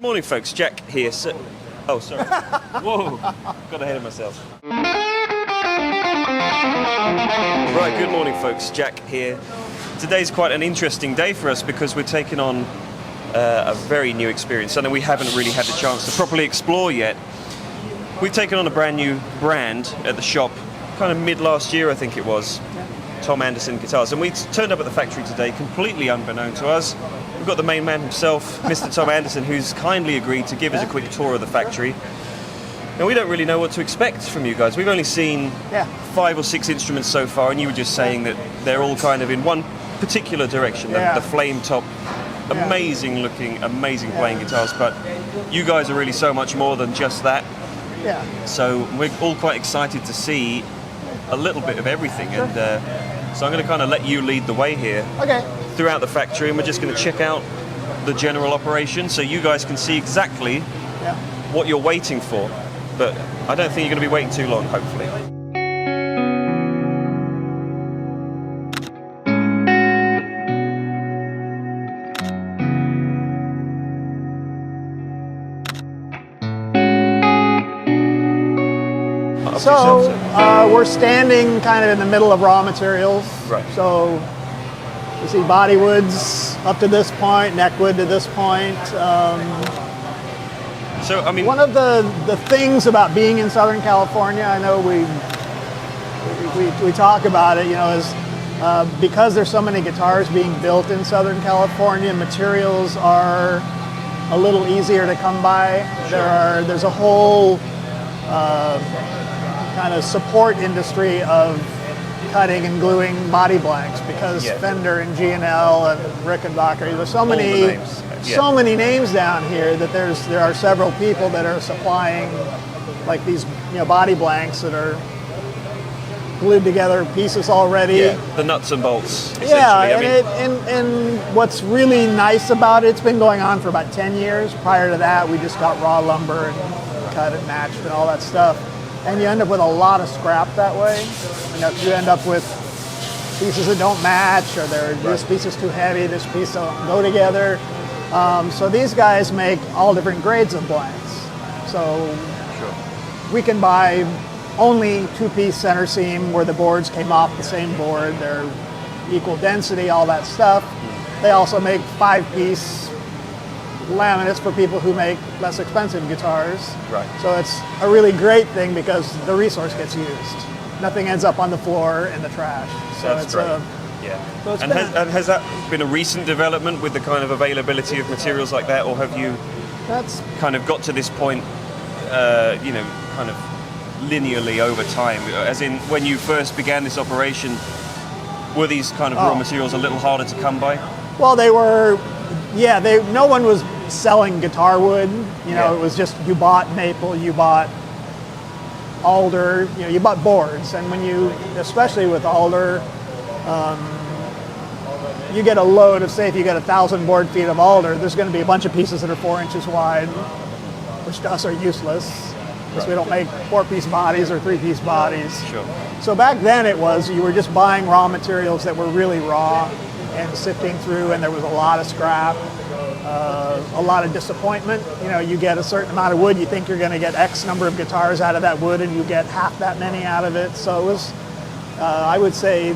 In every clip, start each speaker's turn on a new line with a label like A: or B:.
A: Morning folks, Jack here. Oh, sorry. Whoa, got ahead of myself. Right, good morning folks, Jack here. Today's quite an interesting day for us because we're taking on a very new experience, something we haven't really had the chance to properly explore yet. We've taken on a brand new brand at the shop, kind of mid last year I think it was, Tom Anderson Guitars, and we turned up at the factory today completely unbeknown to us. We've got the main man himself, Mr. Tom Anderson, who's kindly agreed to give us a quick tour of the factory. Now, we don't really know what to expect from you guys. We've only seen 5 or 6 instruments so far, and you were just saying that they're all kind of in one particular direction, the flame top, amazing looking, amazing playing guitars, but you guys are really so much more than just that. So we're all quite excited to see a little bit of everything, and so I'm going to kind of let you lead the way here. Throughout the factory, and we're just going to check out the general operation so you guys can see exactly what you're waiting for. But I don't think you're going to be waiting too long, hopefully.
B: So we're standing kind of in the middle of raw materials. So you see body woods up to this point, neck wood to this point.
A: So I mean,
B: one of the things about being in Southern California, I know we talk about it, you know, is because there's so many guitars being built in Southern California, materials are a little easier to come by. There's a whole kind of support industry of cutting and gluing body blanks because Fender and G&L and Rickenbacker, there's so many names down here that there are several people that are supplying like these body blanks that are glued together pieces already.
A: The nuts and bolts.
B: And what's really nice about it, it's been going on for about 10 years. Prior to that, we just got raw lumber and cut and matched and all that stuff. And you end up with a lot of scrap that way. If you end up with pieces that don't match, or this piece is too heavy, this piece don't go together. So these guys make all different grades of blanks. So we can buy only 2-piece center seam where the boards came off the same board. They're equal density, all that stuff. They also make 5-piece laminates for people who make less expensive guitars. So it's a really great thing because the resource gets used. Nothing ends up on the floor in the trash. So
A: that's great. So and has that been a recent development with the kind of availability of materials like that, or have you kind of got to this point, kind of linearly over time? As in, when you first began this operation, were these kind of raw materials a little harder to come by?
B: Well, they were. No one was selling guitar wood. It was just you bought maple, you bought alder, you bought boards, and when especially with alder, you get a load of, say, if you get 1,000 board feet of alder, there's going to be a bunch of pieces that are 4 inches wide, which to us are useless because we don't make 4-piece bodies or 3-piece bodies. So back then you were just buying raw materials that were really raw and sifting through, and there was a lot of scrap, a lot of disappointment. You get a certain amount of wood, you think you're going to get X number of guitars out of that wood, and you get half that many out of it. So it was, I would say,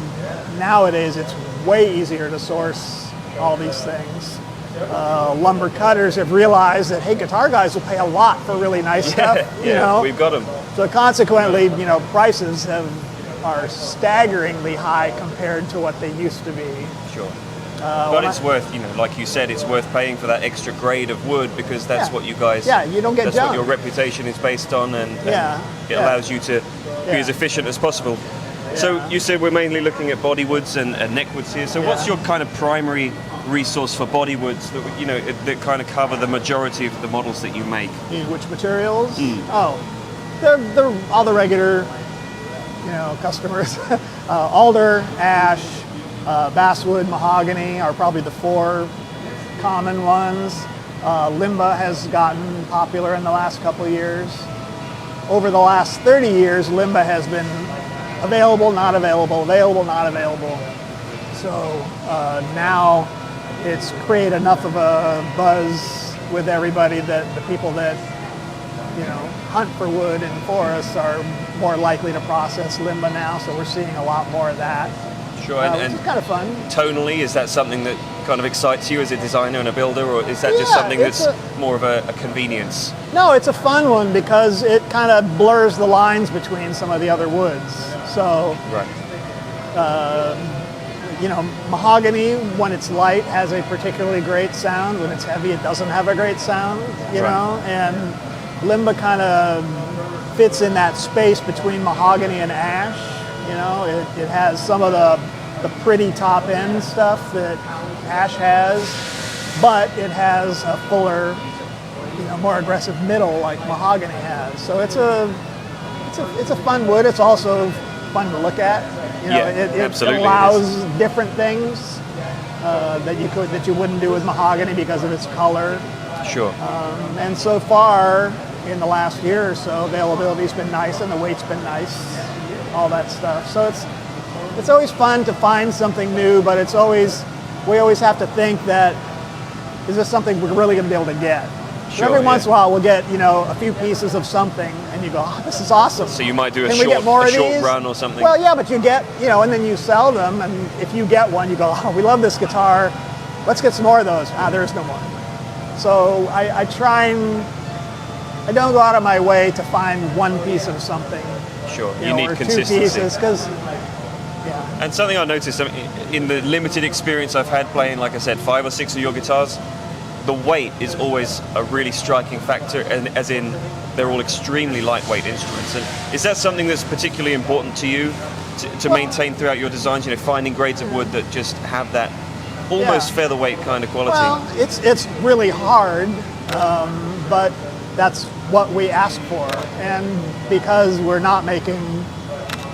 B: nowadays it's way easier to source all these things. Lumber cutters have realized that, hey, guitar guys will pay a lot for really nice stuff.
A: We've got them.
B: So consequently, prices are staggeringly high compared to what they used to be.
A: But it's worth, like you said, it's worth paying for that extra grade of wood because that's what you guys.
B: You don't get
A: That's
B: junk.
A: what your reputation is based on, and it allows you to be as efficient as possible. So you said we're mainly looking at body woods and neck woods here. So what's your kind of primary resource for body woods that that kind of cover the majority of the models that you make?
B: Which materials? They're all the regular, customers. Alder, ash, basswood, mahogany are probably the 4 common ones. Limba has gotten popular in the last couple of years. Over the last 30 years, Limba has been available, not available, available, not available. So now it's created enough of a buzz with everybody that the people that hunt for wood in forests are more likely to process limba now, so we're seeing a lot more of that.
A: Sure,
B: which is kind of fun.
A: Tonally, is that something that kind of excites you as a designer and a builder, or is that just something that's more of a convenience?
B: No, it's a fun one because it kind of blurs the lines between some of the other woods. So,
A: right.
B: Mahogany, when it's light, has a particularly great sound. When it's heavy, it doesn't have a great sound, know, and limba kind of fits in that space between mahogany and ash. It has some of the pretty top end stuff that ash has, but it has a fuller, more aggressive middle like mahogany has. So it's a fun wood. It's also fun to look at. It allows different things that you wouldn't do with mahogany because of its color.
A: Sure.
B: And so far, in the last year or so, availability's been nice and the weight's been nice, all that stuff. So it's always fun to find something new, but we always have to think that, is this something we're really going to be able to get?
A: Sure,
B: every once in a while we'll get a few pieces of something and you go, oh, this is awesome.
A: So you might do a
B: Can we get more of
A: short
B: these?
A: run or something.
B: Well, yeah, but you get, and then you sell them, and if you get one, you go, oh, we love this guitar, let's get some more of those. There is no more. So I try and I don't go out of my way to find one piece of something.
A: Sure, you need
B: or
A: consistency.
B: 2 pieces, because
A: And something I noticed in the limited experience I've had playing, like I said, 5 or 6 of your guitars, the weight is always a really striking factor, and as in they're all extremely lightweight instruments. And is that something that's particularly important to you to maintain throughout your designs? Finding grades of wood that just have that almost featherweight kind of quality.
B: Well, it's really hard, but that's what we ask for, and because we're not making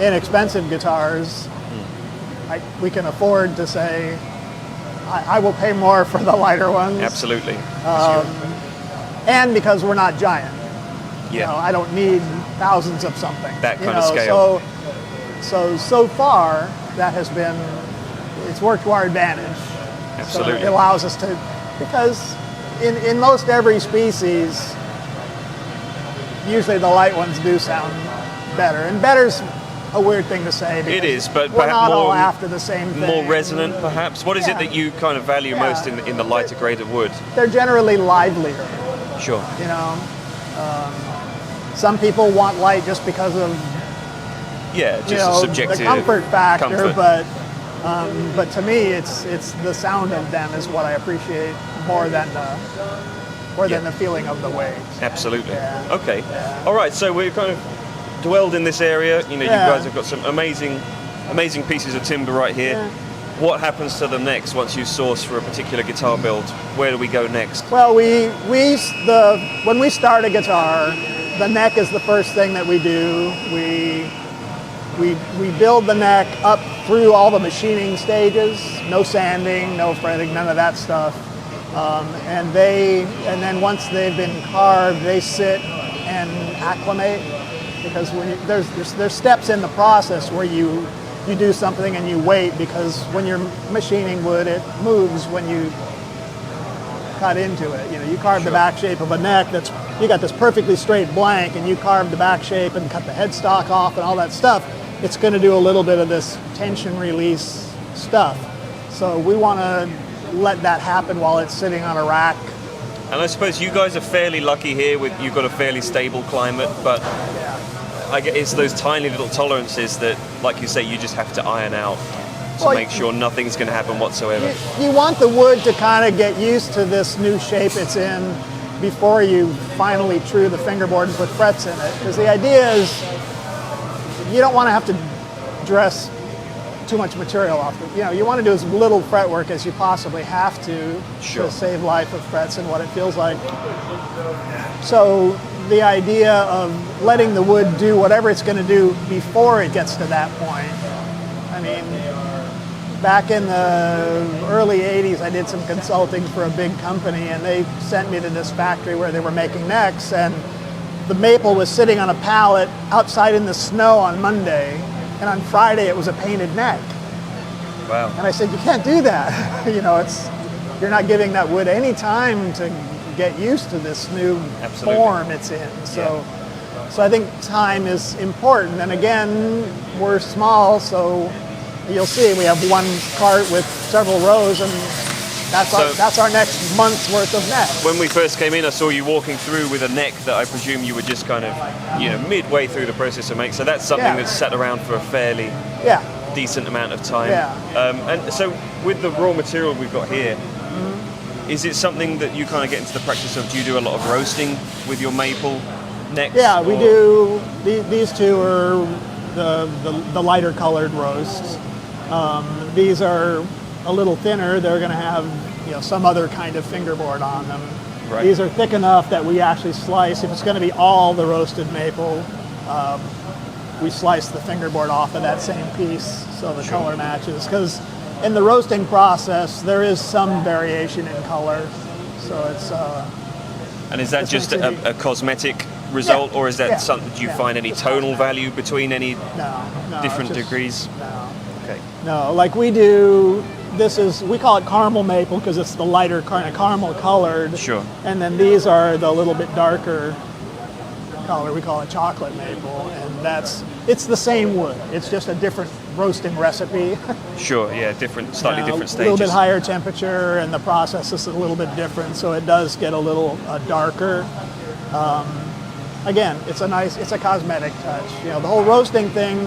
B: inexpensive guitars, we can afford to say, I will pay more for the lighter ones.
A: Absolutely.
B: And because we're not giant.
A: Yeah.
B: I don't need thousands of something.
A: That kind of scale.
B: So far, that has been, it's worked to our advantage.
A: Absolutely.
B: So it allows us to, because in most every species, usually the light ones do sound better. And better's a weird thing to say.
A: It is, but
B: we're
A: perhaps
B: not all
A: more
B: after the same thing.
A: More resonant, perhaps. What is it that you kind of value most in the lighter grade of wood?
B: They're generally livelier.
A: Sure.
B: Some people want light just because of
A: just a subjective
B: the comfort factor,
A: comfort.
B: but to me, it's the sound of them is what I appreciate more than the feeling of the waves.
A: Absolutely.
B: Yeah.
A: Okay.
B: Yeah.
A: All right. So we've kind of dwelled in this area. You guys have got some amazing pieces of timber right here.
B: Yeah.
A: What happens to them next once you source for a particular guitar build? Where do we go next?
B: Well, when we start a guitar, the neck is the first thing that we do. We build the neck up through all the machining stages, no sanding, no fretting, none of that stuff. And then once they've been carved, they sit and acclimate, because there's steps in the process where you do something and you wait, because when you're machining wood, it moves when you cut into it. You carve the back shape of a neck you got this perfectly straight blank, and you carve the back shape and cut the headstock off and all that stuff. It's going to do a little bit of this tension release stuff. So we want to let that happen while it's sitting on a rack.
A: And I suppose you guys are fairly lucky here you've got a fairly stable climate, but I guess it's those tiny little tolerances that, like you say, you just have to iron out to make sure nothing's going to happen whatsoever.
B: You want the wood to kind of get used to this new shape it's in before you finally true the fingerboard and put frets in it. Because the idea is you don't want to have to dress too much material off. You want to do as little fretwork as you possibly have to save life of frets and what it feels like. So the idea of letting the wood do whatever it's going to do before it gets to that point. I mean, back in the early 80s, I did some consulting for a big company, and they sent me to this factory where they were making necks, and the maple was sitting on a pallet outside in the snow on Monday, and on Friday it was a painted neck. Wow. And I said, you can't do that. You're not giving that wood any time to get used to this new
A: Absolutely.
B: form it's in. So, so I think time is important. And again, we're small, so you'll see we have one cart with several rows, and that's our next month's worth of neck.
A: When we first came in, I saw you walking through with a neck that I presume you were just kind of, midway through the process of making. So that's something that's sat around for a fairly decent amount of time. And so with the raw material we've got here, is it something that you kind of get into the practice of? Do you do a lot of roasting with your maple necks?
B: Yeah, we do. These two are the lighter colored roasts. These are a little thinner. They're going to have some other kind of fingerboard on them.
A: Right.
B: These are thick enough that we actually slice. If it's going to be all the roasted maple, we slice the fingerboard off of that same piece so the color matches. Because in the roasting process, there is some variation in color. So it's.
A: And is that just a cosmetic result, or is that something? Do you find any tonal value between any different degrees?
B: No.
A: Okay.
B: No, like we do. We call it caramel maple because it's the lighter kind of caramel colored.
A: Sure.
B: And then these are the little bit darker color. We call it chocolate maple, and it's the same wood. It's just a different roasting recipe.
A: Sure. Yeah. Slightly different stages.
B: A little bit higher temperature, and the process is a little bit different, so it does get a little darker. Again, it's a cosmetic touch. The whole roasting thing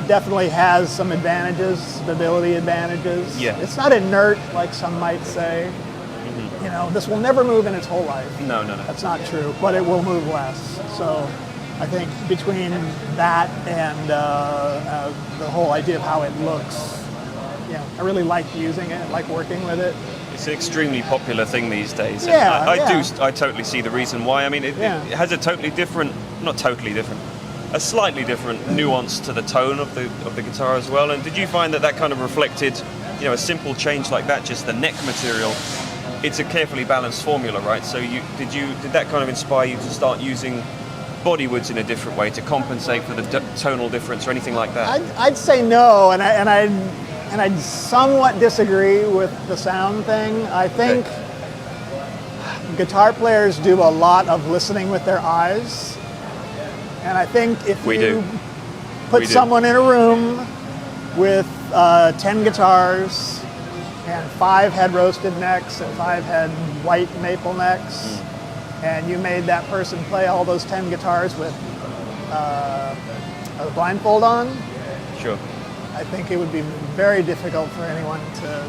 B: definitely has some advantages, stability advantages.
A: Yeah.
B: It's not inert like some might say. This will never move in its whole life.
A: No.
B: That's not true, but it will move less. So I think between that and the whole idea of how it looks, I really like using it, I like working with it.
A: It's an extremely popular thing these days. And
B: Yeah,
A: I totally see the reason why. I mean, it has a a slightly different nuance to the tone of the guitar as well. And did you find that kind of reflected, a simple change like that, just the neck material? It's a carefully balanced formula, right? So did that kind of inspire you to start using bodywoods in a different way to compensate for the tonal difference or anything like that?
B: I'd say no, and I'd somewhat disagree with the sound thing. I think guitar players do a lot of listening with their eyes. And I think if you put someone in a room with 10 guitars and 5 had roasted necks and 5 had white maple necks, and you made that person play all those 10 guitars with a blindfold on,
A: sure,
B: I think it would be very difficult for anyone to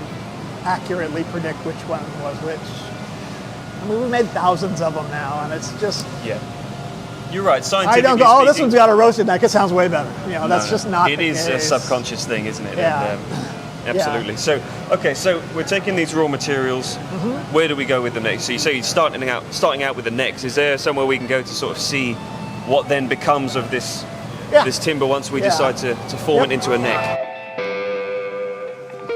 B: accurately predict which one was which. I mean, we made thousands of them now, and it's just...
A: Yeah. You're right. Scientifically
B: I don't go, this one's got a roasted neck. It sounds way better. That's just not.
A: It is a subconscious thing, isn't it?
B: Yeah.
A: Absolutely. So, so we're taking these raw materials. Where do we go with them next? So you say you're starting out with the necks. Is there somewhere we can go to sort of see what then becomes of this timber once we decide to form it into a neck?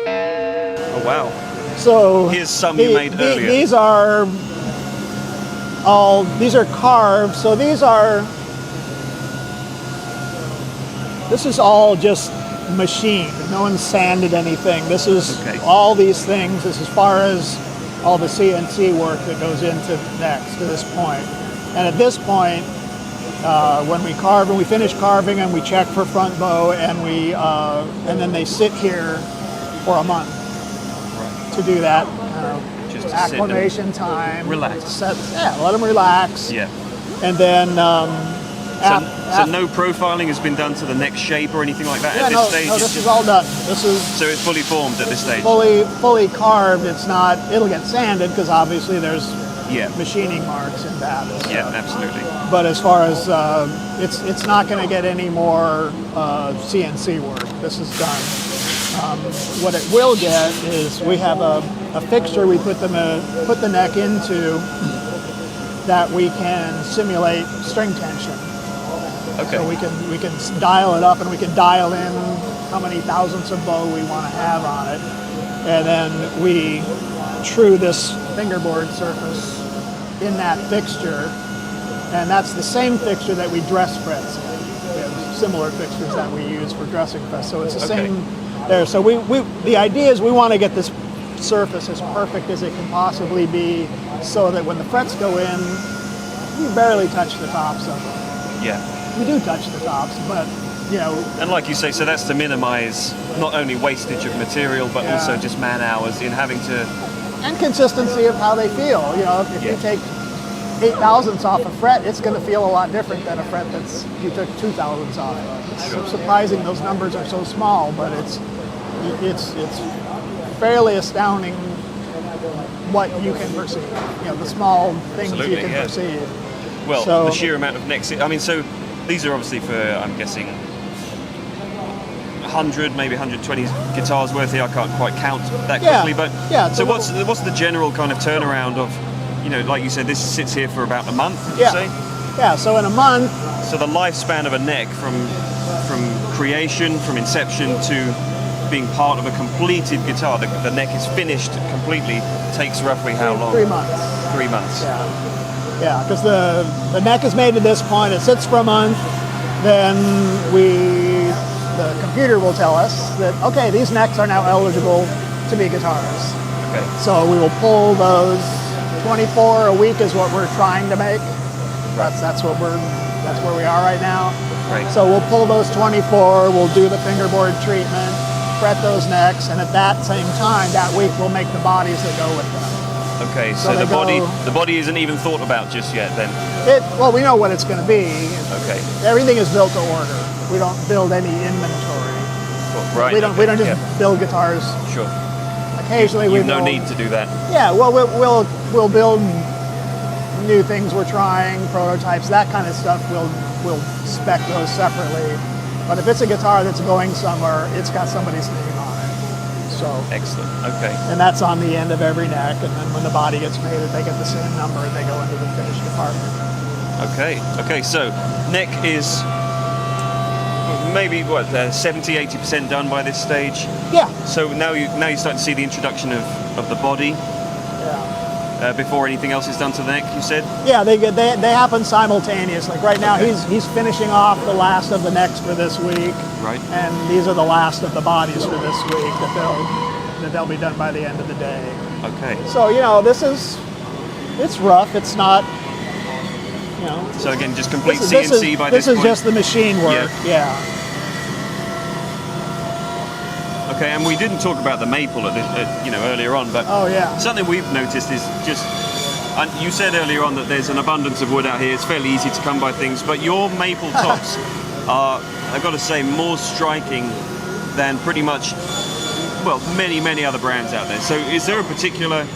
A: Oh wow. So
B: here's
A: some you made earlier.
B: These are carved, so this is all just machined. No one sanded anything. This is all these things. This is as far as all the CNC work that goes into next to this point. And at this point, when we carve and we finish carving and we check for front bow and then they sit here for a month to do that. Acclimation time.
A: Relax.
B: Let them relax.
A: Yeah.
B: And then...
C: So no profiling has been done to the neck shape or anything like that at this stage?
B: No, this is all done.
C: So it's fully formed at this stage?
B: Fully carved. It'll get sanded because obviously there's machining marks in that. So.
C: Yeah, absolutely.
B: But as far as, it's not going to get any more CNC work. This is done. What it will get is we have a fixture we put the neck into that we can simulate string tension.
A: Okay.
B: So we can dial it up and we can dial in how many thousandths of bow we want to have on it, and then we true this fingerboard surface in that fixture, and that's the same fixture that we dress frets in. We have similar fixtures that we use for dressing frets, so it's the same there. So the idea is we want to get this surface as perfect as it can possibly be, so that when the frets go in, you barely touch the tops of them.
A: Yeah.
B: You do touch the tops, but you know.
A: And like you say, so that's to minimize not only wastage of material, but also just man hours in having to.
B: And consistency of how they feel. You know, if you take 8 thousandths off a fret, it's going to feel a lot different than a fret that's you took 2 thousandths off. It's surprising those numbers are so small, but it's fairly astounding what you can perceive. You know, the small things you can perceive.
A: Well, the sheer amount of necks. I mean, so these are obviously for, I'm guessing, 100, maybe 120 guitars worth here. I can't quite count that quickly, but so what's the general kind of turnaround of, you know, like you said, this sits here for about a month, would you say?
B: Yeah, so in a month.
A: So the lifespan of a neck from creation, from inception to being part of a completed guitar, the neck is finished completely, takes roughly how long?
B: 3 months.
A: 3 months.
B: Yeah, because the neck is made to this point, it sits for a month, then the computer will tell us that, okay, these necks are now eligible to be guitars.
A: Okay.
B: So we will pull those 24 a week is what we're trying to make. That's where we are right now.
A: Right.
B: So we'll pull those 24, we'll do the fingerboard treatment, fret those necks, and at that same time, that week we'll make the bodies that go with them.
A: Okay, so the body isn't even thought about just yet then?
B: Well, we know what it's going to be.
A: Okay.
B: Everything is built to order. We don't build any inventory.
A: Well, right.
B: We don't just build guitars.
A: Sure.
B: Occasionally
A: You've no need to do that.
B: Yeah, well, we'll build new things we're trying, prototypes, that kind of stuff. We'll spec those separately. But if it's a guitar that's going somewhere, it's got somebody's name on it. So
A: excellent. Okay.
B: And that's on the end of every neck, and then when the body gets made, they get the same number and they go into the finished department.
A: Okay. So neck is maybe 70-80% done by this stage.
B: Yeah.
A: So now you start to see the introduction of the body.
B: Yeah.
A: Before anything else is done to the neck, you said?
B: Yeah, they happen simultaneously. Like right now, he's finishing off the last of the necks for this week.
A: Right.
B: And these are the last of the bodies for this week that they'll be done by the end of the day.
A: Okay.
B: So it's rough. It's not.
A: So again, just complete CNC by this point?
B: This is just the machine work. Yeah.
A: Okay, and we didn't talk about the maple earlier on, but something we've noticed is just, and you said earlier on that there's an abundance of wood out here. It's fairly easy to come by things, but your maple tops are, I've got to say, more striking than pretty much, many other brands out there. So is there a particular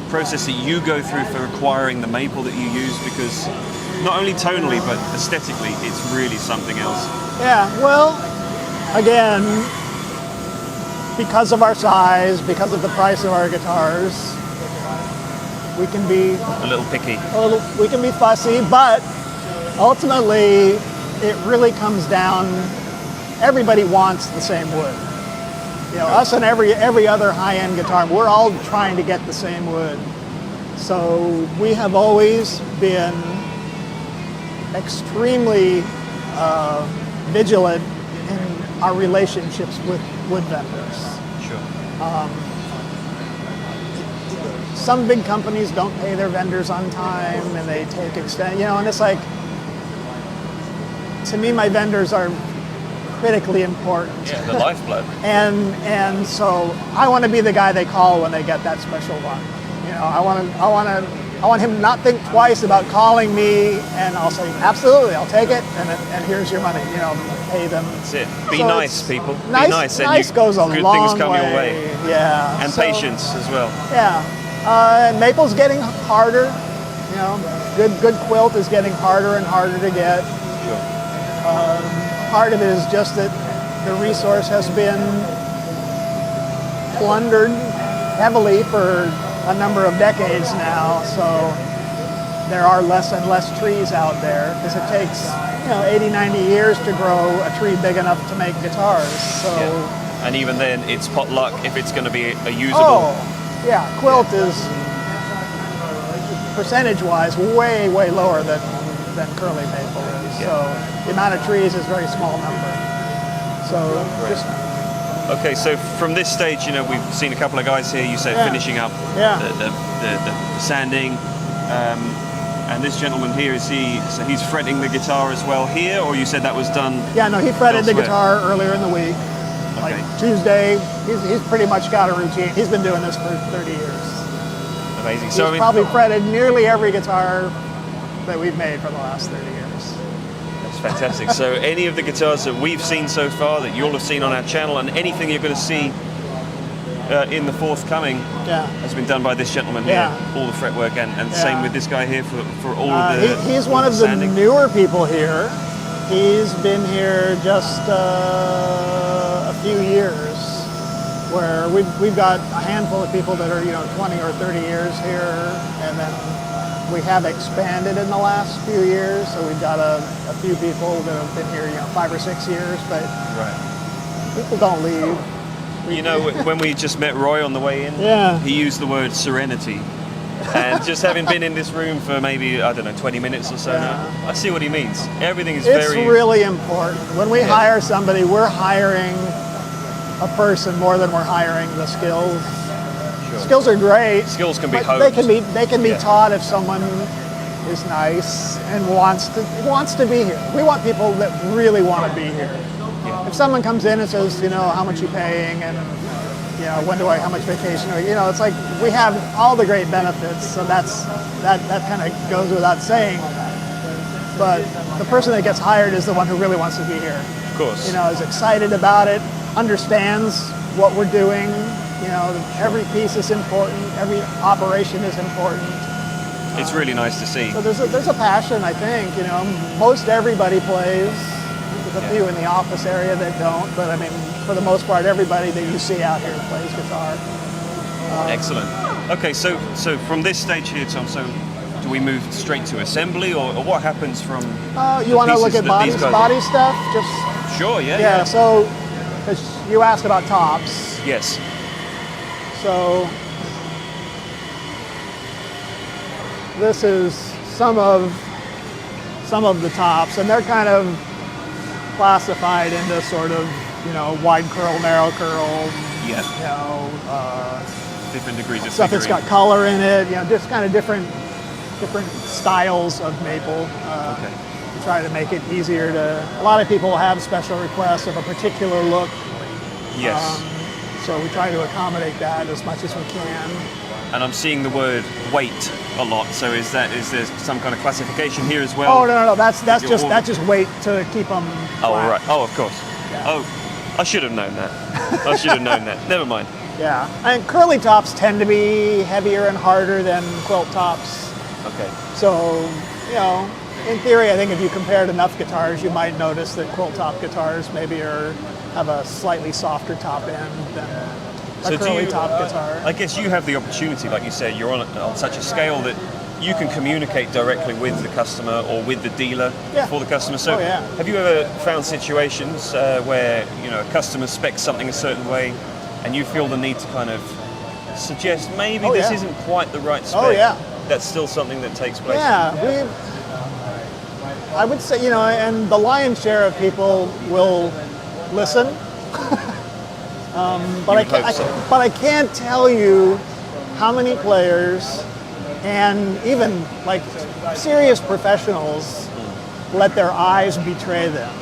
A: process that you go through for acquiring the maple that you use? Because not only tonally, but aesthetically, it's really something else.
B: Yeah, well, again, because of our size, because of the price of our guitars, we can be
A: a little picky.
B: We can be fussy, but ultimately, it really comes down. Everybody wants the same wood. Us and every other high-end guitar, we're all trying to get the same wood. So we have always been extremely vigilant in our relationships with wood vendors.
A: Sure.
B: Some big companies don't pay their vendors on time, and they take and it's like, to me, my vendors are critically important.
A: Yeah, the lifeblood.
B: and so I want to be the guy they call when they get that special one. I want him to not think twice about calling me, and I'll say, absolutely, I'll take it, and here's your money. Pay them.
A: That's it. Be nice, people. Be nice.
B: Nice goes a long way.
A: Good things come your way.
B: Yeah.
A: And patience as well.
B: Yeah. And maple's getting harder. Good quilt is getting harder and harder to get.
A: Sure.
B: Part of it is just that the resource has been plundered heavily for a number of decades now, so there are less and less trees out there, because it takes 80, 90 years to grow a tree big enough to make guitars. So
A: and even then, it's pot luck if it's going to be a usable.
B: Quilt is percentage-wise way lower than curly maple is. So the amount of trees is a very small number. So just
A: Okay, so from this stage, you know, we've seen a couple of guys here. You say finishing up the sanding, and this gentleman here so he's fretting the guitar as well here, or you said that was done?
B: Yeah, no, he fretted
A: elsewhere?
B: the guitar earlier in the week.
A: Okay.
B: Like Tuesday, he's pretty much got a routine. He's been doing this for 30 years.
A: Amazing.
B: He's
A: So I mean,
B: probably fretted nearly every guitar that we've made for the last 30 years.
A: that's fantastic. So any of the guitars that we've seen so far, that you'll have seen on our channel, and anything you're going to see in the forthcoming has been done by this gentleman here. All the fretwork, and same with this guy here for all of the
B: He's one of
A: sanding.
B: the newer people here. He's been here just a few years, where we've got a handful of people that are 20 or 30 years here, and then we have expanded in the last few years, so we've got a few people that have been here 5 or 6 years, but people don't leave.
A: You know, when we just met Roy on the way in, he used the word serenity. And just having been in this room for maybe, 20 minutes or so now, I see what he means. Everything is
B: It's really important. When we hire somebody, we're hiring a person more than we're hiring the skills.
A: Sure.
B: Skills are great.
A: Skills can be
B: but
A: honed.
B: They can be taught if someone is nice and wants to be here. We want people that really want to be here. If someone comes in and says, how much you paying, and how much vacation, it's like we have all the great benefits, so that kind of goes without saying. But the person that gets hired is the one who really wants to be here.
A: Of course.
B: Is excited about it, understands what we're doing. Every piece is important. Every operation is important.
A: It's really nice to see.
B: So there's a passion, I think. Most everybody plays. There's a few in the office area that don't, but I mean, for the most part, everybody that you see out here plays guitar.
A: Excellent. Okay, so from this stage here, Tom, so do we move straight to assembly, or what happens from?
B: You want to look at body stuff? Just
A: sure, yeah.
B: So, because you asked about tops.
A: Yes.
B: So this is some of the tops, and they're kind of classified into sort of wide curl, narrow curl.
A: Yes. Different degrees of
B: stuff that's got color in it. Just kind of different styles of maple. To try to make it easier to. A lot of people have special requests of a particular look.
A: Yes.
B: So we try to accommodate that as much as we can.
A: And I'm seeing the word weight a lot. So is there some kind of classification here as well?
B: Oh no, that's just weight to keep them flat.
A: Oh right. Oh, of course.
B: Yeah.
A: Oh, I should have known that. Never mind.
B: Yeah, and curly tops tend to be heavier and harder than quilt tops.
A: Okay.
B: So, in theory, I think if you compared enough guitars, you might notice that quilt top guitars maybe have a slightly softer top end than a curly top guitar.
A: I guess you have the opportunity, like you said, you're on such a scale that you can communicate directly with the customer or with the dealer for the customer. So have you ever found situations where a customer specs something a certain way and you feel the need to kind of suggest maybe this isn't quite the right spec?
B: Oh yeah.
A: That's still something that takes place?
B: Yeah, I would say, and the lion's share of people will listen. But I can't tell you how many players and even like serious professionals let their eyes betray them,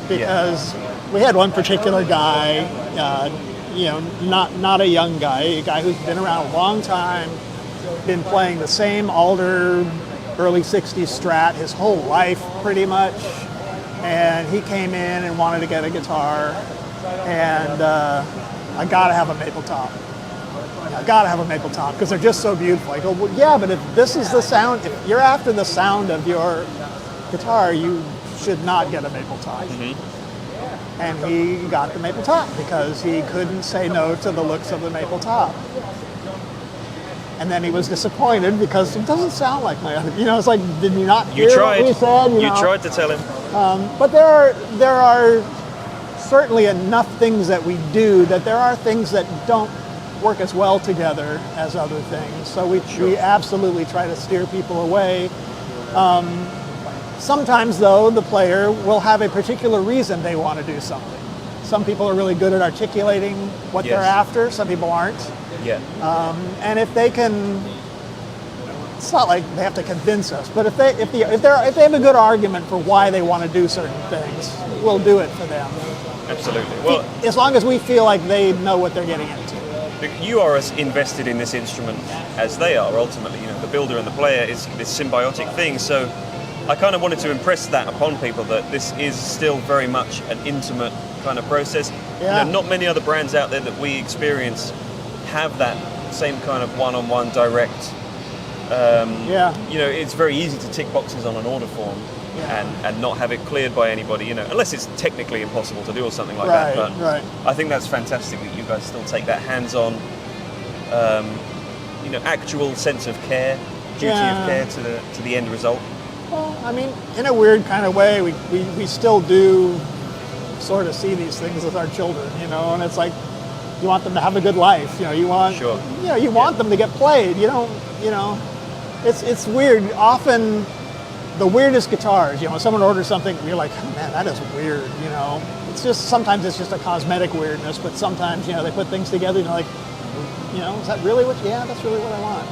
B: because we had one particular guy, not a young guy, a guy who's been around a long time, been playing the same Alder early 60s Strat his whole life pretty much, and he came in and wanted to get a guitar, and I gotta have a maple top. I gotta have a maple top because they're just so beautiful. I go, well, yeah, but if this is the sound, if you're after the sound of your guitar, you should not get a maple top. Mm-hmm. And he got the maple top because he couldn't say no to the looks of the maple top. And then he was disappointed because it doesn't sound like my other. It's like, did you not hear what we said?
A: You tried to tell him.
B: But there are certainly enough things that we do that there are things that don't work as well together as other things. So we absolutely try to steer people away. Sometimes, though, the player will have a particular reason they want to do something. some people are really good at articulating what they're after. Some people aren't.
A: Yeah.
B: And if they can, it's not like they have to convince us, but if they have a good argument for why they want to do certain things, we'll do it for them.
A: Absolutely. Well,
B: as long as we feel like they know what they're getting into.
A: you are as invested in this instrument as they are. Ultimately, the builder and the player is this symbiotic thing. So, I kind of wanted to impress that upon people, that this is still very much an intimate kind of process.
B: Yeah.
A: Not many other brands out there that we experience have that same kind of one-on-one direct. It's very easy to tick boxes on an order form and not have it cleared by anybody, unless it's technically impossible to do or something like that. But I think that's fantastic that you guys still take that hands-on, actual sense of care, duty of care to the end result.
B: Well, I mean, in a weird kind of way, we still do sort of see these things as our children, and it's like you want them to have a good life, you want them to get played, it's weird. Often the weirdest guitars, when someone orders something, you're like, oh, man, that is weird, It's just, sometimes it's just a cosmetic weirdness, but sometimes, they put things together and you're like, is that really that's really what I want.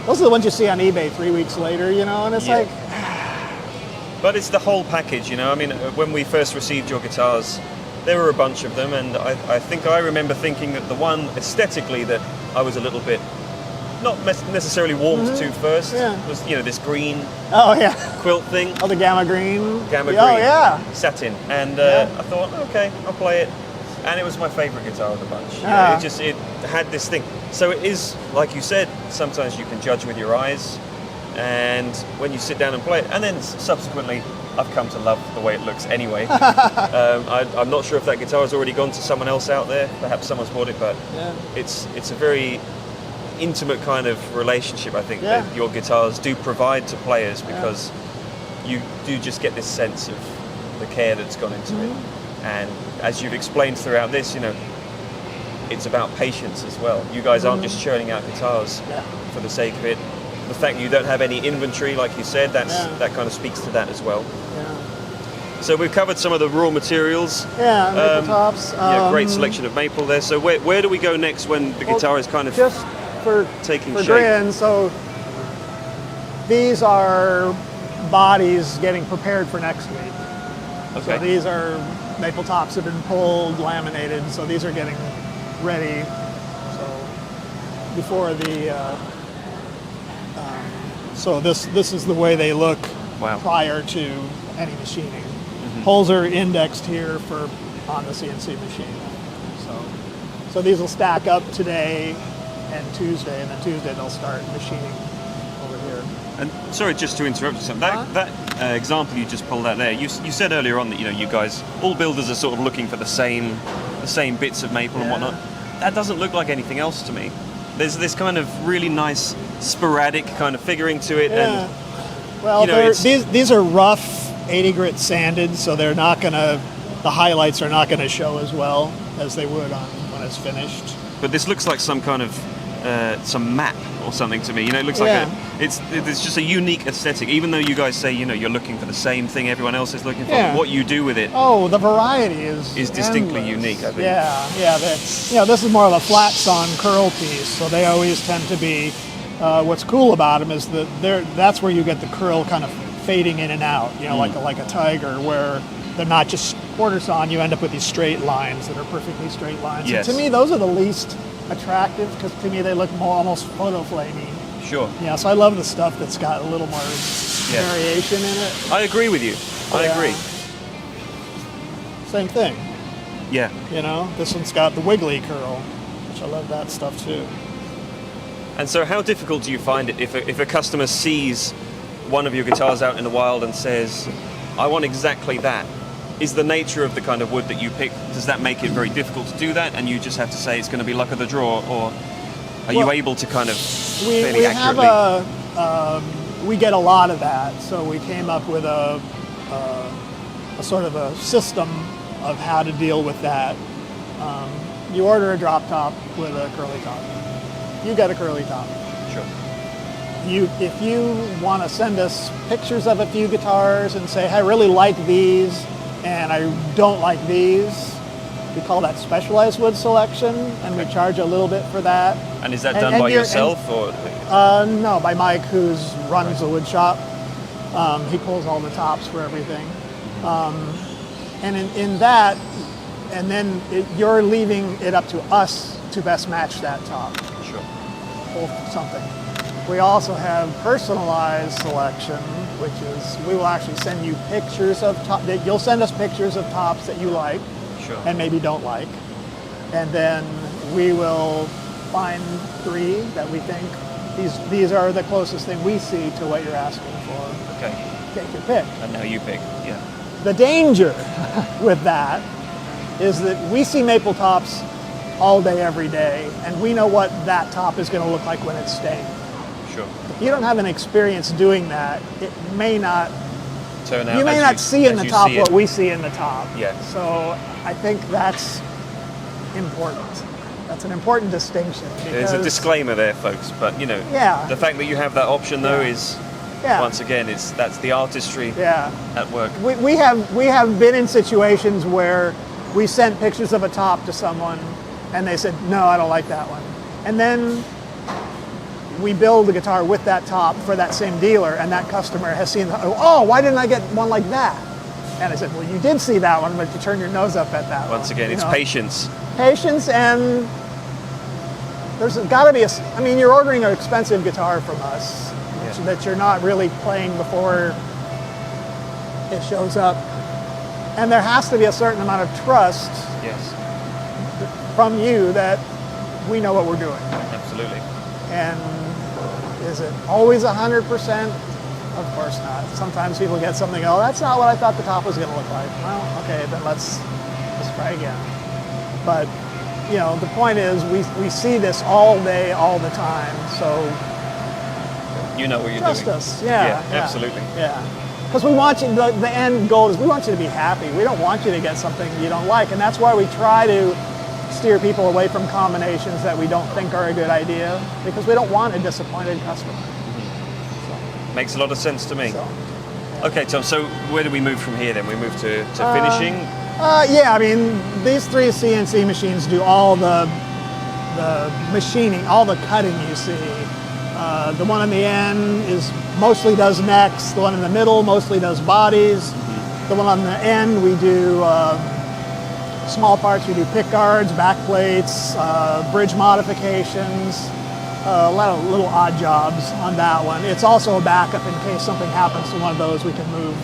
B: Those are the ones you see on eBay 3 weeks later, and it's like...
A: But it's the whole package, I mean, when we first received your guitars, there were a bunch of them, and I think I remember thinking that the one aesthetically that I was a little bit not necessarily warmed to first was, this green quilt thing.
B: Oh, the Gamma Green?
A: Gamma Green. Satin. And I thought, okay, I'll play it. And it was my favorite guitar of the bunch. It had this thing. So it is, like you said, sometimes you can judge with your eyes, and when you sit down and play it, and then subsequently I've come to love the way it looks anyway. I'm not sure if that guitar has already gone to someone else out there. Perhaps someone's bought it, but it's a very intimate kind of relationship, I think, that your guitars do provide to players, because you do just get this sense of the care that's gone into it. And as you've explained throughout this, it's about patience as well. You guys aren't just churning out guitars for the sake of it. The fact that you don't have any inventory, like you said, that kind of speaks to that as well. So we've covered some of the raw materials.
B: Maple tops.
A: Great selection of maple there. So where do we go next when the guitar is kind of
B: just for
A: taking shape?
B: Grin, so these are bodies getting prepared for next week.
A: Okay.
B: So these are maple tops have been pulled, laminated, so these are getting ready. So before the so this is the way they look prior to any machining. Holes are indexed here on the CNC machine. So these will stack up today and Tuesday, and then Tuesday they'll start machining over here.
A: And sorry, just to interrupt you, that example you just pulled out there, you said earlier on that you guys, all builders are sort of looking for the same bits of maple and whatnot. That doesn't look like anything else to me. There's this kind of really nice sporadic kind of figuring to it, and
B: well, these are rough 80 grit sanded, so they're not gonna, the highlights are not gonna show as well as they would when it's finished.
A: But this looks like some kind of some map or something to me. It looks like it's just a unique aesthetic. Even though you guys say you're looking for the same thing everyone else is looking for, what you do with it.
B: Oh, the variety is
A: distinctly
B: endless.
A: unique, I think.
B: This is more of a flat sawn curl piece, so they always tend to be. What's cool about them is that that's where you get the curl kind of fading in and out. Like a tiger, where they're not just quarter sawn. You end up with these straight lines that are perfectly straight lines.
A: Yes.
B: And to me, those are the least attractive, because to me they look more almost photo flamey.
A: Sure.
B: Yeah, so I love the stuff that's got a little more variation in it.
A: I agree with you. I agree.
B: Same thing.
A: Yeah.
B: This one's got the wiggly curl, which I love that stuff too.
A: And so how difficult do you find it if a customer sees one of your guitars out in the wild and says, I want exactly that? Is the nature of the kind of wood that you pick, does that make it very difficult to do that, and you just have to say it's going to be luck of the draw, or are you able to kind of fairly accurately?
B: We get a lot of that, so we came up with a sort of a system of how to deal with that. You order a drop top with a curly top. You get a curly top.
A: Sure.
B: If you want to send us pictures of a few guitars and say, hey, I really like these and I don't like these, We call that specialized wood selection, and we charge a little bit for that.
A: And is that done by yourself, or?
B: No, by Mike, who runs the wood shop. He pulls all the tops for everything. And in that, and then you're leaving it up to us to best match that top.
A: Sure.
B: Pull something. We also have personalized selection, which is we will actually send you pictures of top. You'll send us pictures of tops that you like,
A: sure,
B: and maybe don't like, and then we will find 3 that we think these are the closest thing we see to what you're asking for.
A: Okay.
B: Take your pick.
A: And now you pick. Yeah.
B: The danger with that is that we see maple tops all day, every day, and we know what that top is going to look like when it's stained.
A: Sure.
B: If you don't have an experience doing that, it may not
A: turn out.
B: You may not see in the top what we see in the top.
A: Yeah.
B: So I think that's important. That's an important distinction.
A: There's a disclaimer there, folks, but you know,
B: yeah,
A: the fact that you have that option though is, once again, that's the artistry at work.
B: We have been in situations where we sent pictures of a top to someone and they said, no, I don't like that one. And then we build the guitar with that top for that same dealer, and that customer has seen, oh, why didn't I get one like that? And I said, well, you did see that one, but you turned your nose up at that one.
A: Once again, it's patience.
B: Patience, and there's got to be I mean, you're ordering an expensive guitar from us that you're not really playing before it shows up. And there has to be a certain amount of trust from you that we know what we're doing.
A: Absolutely.
B: And is it always 100%? Of course not. Sometimes people get something, oh, that's not what I thought the top was going to look like. Well, okay, then let's try again. But, you know, the point is we see this all day, all the time, so
A: you know what you're
B: trust
A: doing.
B: Us.
A: Absolutely.
B: Yeah. Because we want you, the end goal is we want you to be happy. We don't want you to get something you don't like, and that's why we try to steer people away from combinations that we don't think are a good idea, because we don't want a disappointed customer. So,
A: makes a lot of sense to me.
B: So,
A: okay, Tom, so where do we move from here then? We move to finishing?
B: Yeah, I mean, these 3 CNC machines do all the machining, all the cutting you see. The one on the end mostly does necks. The one in the middle mostly does bodies. The one on the end we do small parts. We do pick guards, back plates, bridge modifications, a lot of little odd jobs on that one. It's also a backup in case something happens to one of those, we can move.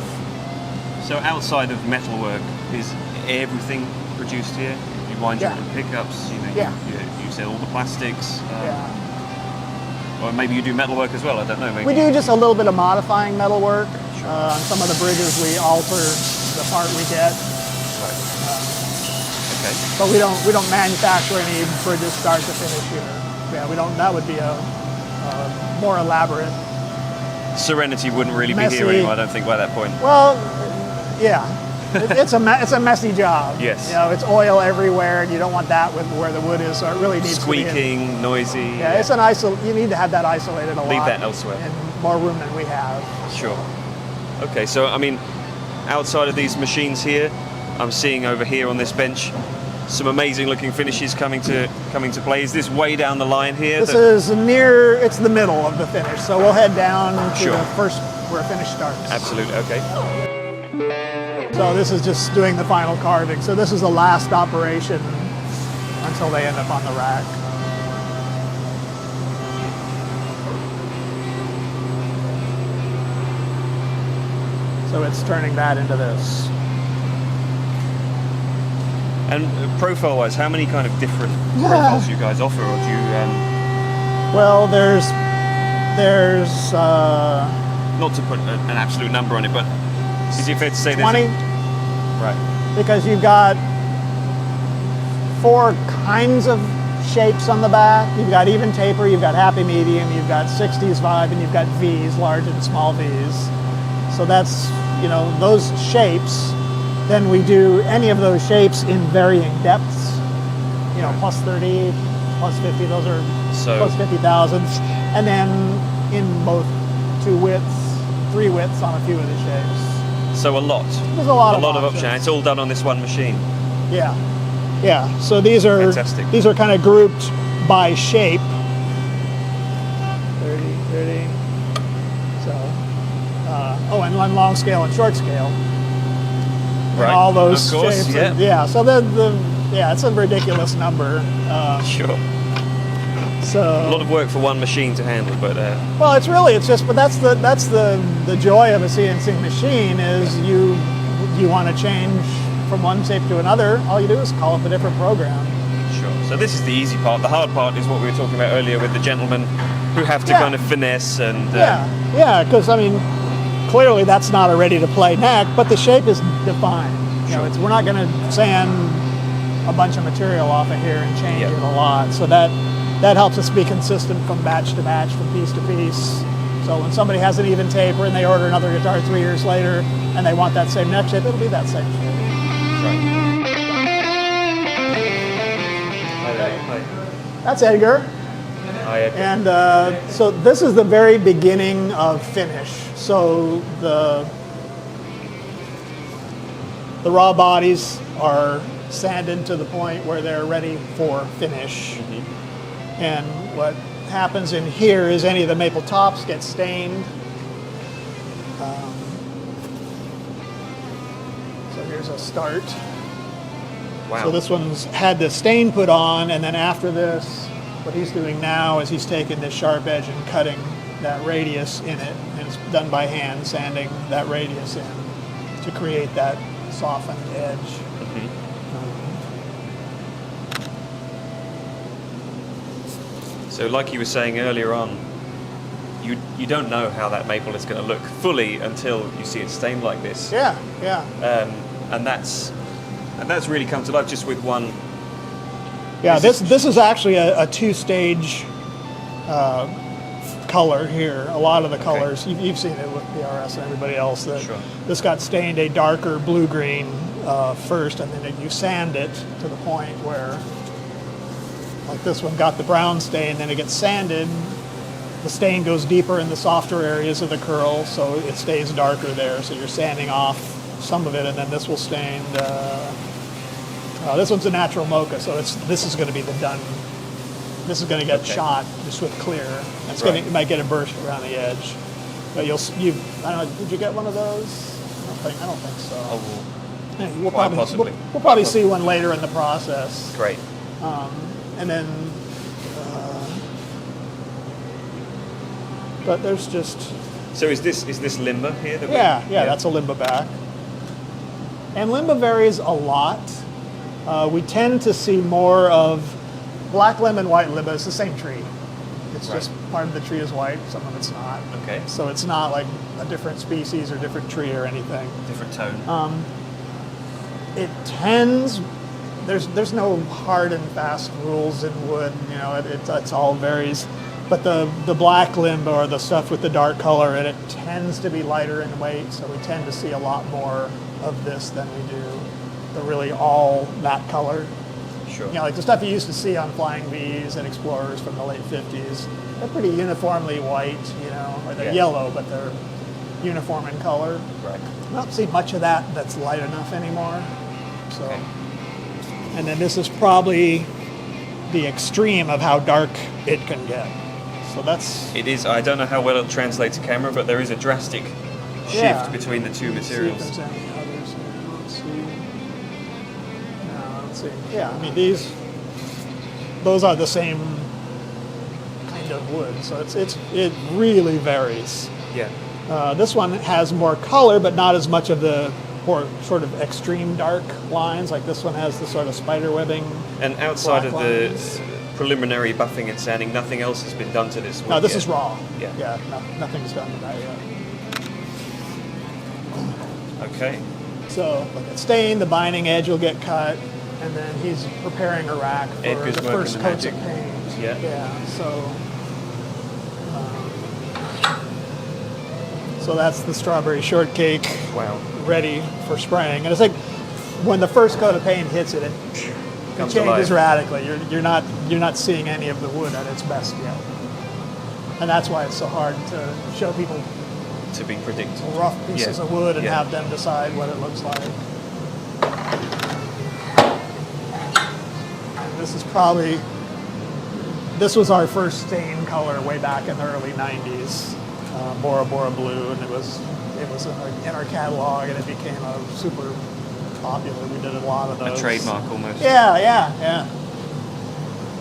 A: So outside of metalwork, is everything produced here? You wind your own pickups, you know, you sell all the plastics. Or maybe you do metalwork as well, I don't know. Maybe.
B: We do just a little bit of modifying metalwork. Sure. On some of the bridges we alter the part we get.
A: Right. Okay.
B: But we don't manufacture any bridges start to finish here. Yeah, we don't. That would be a more elaborate.
A: Serenity wouldn't really
B: messy,
A: be here anymore, I don't think, by that point.
B: Well, yeah. It's a messy job.
A: Yes.
B: You know, it's oil everywhere, and you don't want that with where the wood is. So it really needs
A: squeaking,
B: to be
A: noisy.
B: Yeah, it's an you need to have that isolated a lot.
A: Leave that elsewhere.
B: And more room than we have.
A: Sure. Okay, so I mean, outside of these machines here, I'm seeing over here on this bench some amazing looking finishes coming to play. Is this way down the line here?
B: This is it's the middle of the finish. So we'll head down to the first where finish starts.
A: Absolutely. Okay.
B: So this is just doing the final carving. So this is the last operation until they end up on the rack. So it's turning that into this.
A: And profile-wise, how many kind of different profiles do you guys offer, or do you?
B: Well, there's
A: not to put an absolute number on it, but is it fair to say
B: 20?
A: Right.
B: Because you've got 4 kinds of shapes on the back. You've got even taper, you've got happy medium, you've got 60s vibe, and you've got V's, large and small V's. So that's, you know, those shapes. Then we do any of those shapes in varying depths. You know, plus 30, plus 50, those are plus 50,000s. And then in both 2 widths, 3 widths on a few of the shapes.
A: So a lot.
B: There's a lot of
A: options. It's all done on this one machine.
B: Yeah. Yeah, so these are
A: Fantastic.
B: these are kind of grouped by shape. 30, 30. So, and long scale and short scale. And
A: Right.
B: all those
A: Of course,
B: shapes.
A: yeah.
B: Yeah. So it's a ridiculous number.
A: Sure.
B: So
A: A lot of work for one machine to handle, but
B: well, but that's the joy of a CNC machine is you want to change from one shape to another. All you do is call up a different program.
A: sure. So this is the easy part. The hard part is what we were talking about earlier with the gentlemen who have to
B: Yeah.
A: kind of finesse and
B: Yeah, because I mean, clearly that's not a ready-to-play neck, but the shape is defined. You know, we're not going to sand a bunch of material off of here and change
A: Yep.
B: it a lot. So that helps us be consistent from batch to batch, from piece to piece. So when somebody has an even taper and they order another guitar 3 years later and they want that same neck shape, it'll be that same shape.
A: Right. Hi there. Hi.
B: That's Edgar.
A: Hi, Edgar.
B: And so this is the very beginning of finish. So the raw bodies are sanded to the point where they're ready for finish. And what happens in here is any of the maple tops get stained. So here's a start.
A: Wow.
B: So this one's had the stain put on, and then after this, what he's doing now is he's taking this sharp edge and cutting that radius in it, and it's done by hand, sanding that radius in to create that softened edge.
A: So like you were saying earlier on, you don't know how that maple is going to look fully until you see it stained like this.
B: Yeah.
A: And that's really come to life just with one.
B: Yeah, this is actually a two-stage color here. A lot of the colors, you've seen it with PRS and everybody else.
A: Sure.
B: This got stained a darker blue-green first, and then you sand it to the point where, like this one got the brown stain, then it gets sanded. The stain goes deeper in the softer areas of the curl, so it stays darker there. So you're sanding off some of it, and then this will stain. This one's a natural mocha, so this is going to be the done. This is going to get shot just with clear. It's
A: Right.
B: you might get a burst around the edge, but I don't know. Did you get one of those? I don't think so.
A: Oh,
B: Yeah,
A: quite possibly.
B: We'll probably see one later in the process.
A: great.
B: And then, but there's just
A: So is this limber here? That
B: yeah, that's a limba back, and limba varies a lot. We tend to see more of black limb and white limba. It's the same tree. It's just part of the tree is white, some of it's not.
A: Okay.
B: So it's not like a different species or different tree or anything.
A: Different tone.
B: It tends. There's no hard and fast rules in wood. You know, it's all varies. But the black limba or the stuff with the dark color in it tends to be lighter in weight, so we tend to see a lot more of this than we do the really all that color.
A: Sure.
B: You know, like the stuff you used to see on Flying V's and Explorers from the late 50s, they're pretty uniformly white, you know, or they're yellow, but they're uniform in color.
A: Right.
B: I don't see much of that that's light enough anymore. So, and then this is probably the extreme of how dark it can get. So that's...
A: It is. I don't know how well it'll translate to camera, but there is a drastic shift between the two materials.
B: See if there's any others here. Let's see. No, let's see. Yeah, I mean those are the same kind of wood, so it really varies.
A: Yeah.
B: This one has more color, but not as much of the more sort of extreme dark lines. Like this one has the sort of spider webbing.
A: And outside of
B: black
A: the
B: lines.
A: preliminary buffing and sanding, nothing else has been done to this wood
B: No, this
A: yet.
B: is raw.
A: Yeah.
B: Yeah, nothing's done to that yet.
A: Okay.
B: So, look at stain, the binding edge will get cut, and then he's preparing a rack for
A: Edgar's
B: the
A: working
B: first
A: the
B: coats
A: magic.
B: of paint.
A: Yeah.
B: Yeah, so that's the strawberry shortcake
A: Wow.
B: ready for spraying. And it's like when the first coat of paint hits it, it
A: Comes to
B: changes
A: life.
B: radically. You're not seeing any of the wood at its best yet. And that's why it's so hard to show people
A: To be predicted.
B: rough pieces of wood and
A: Yeah.
B: have them decide what it looks like. this was our first stain color way back in the early 90s, Bora Bora Blue, and it was in our catalog, and it became a super popular. We did a lot of those.
A: A trademark almost.
B: Yeah.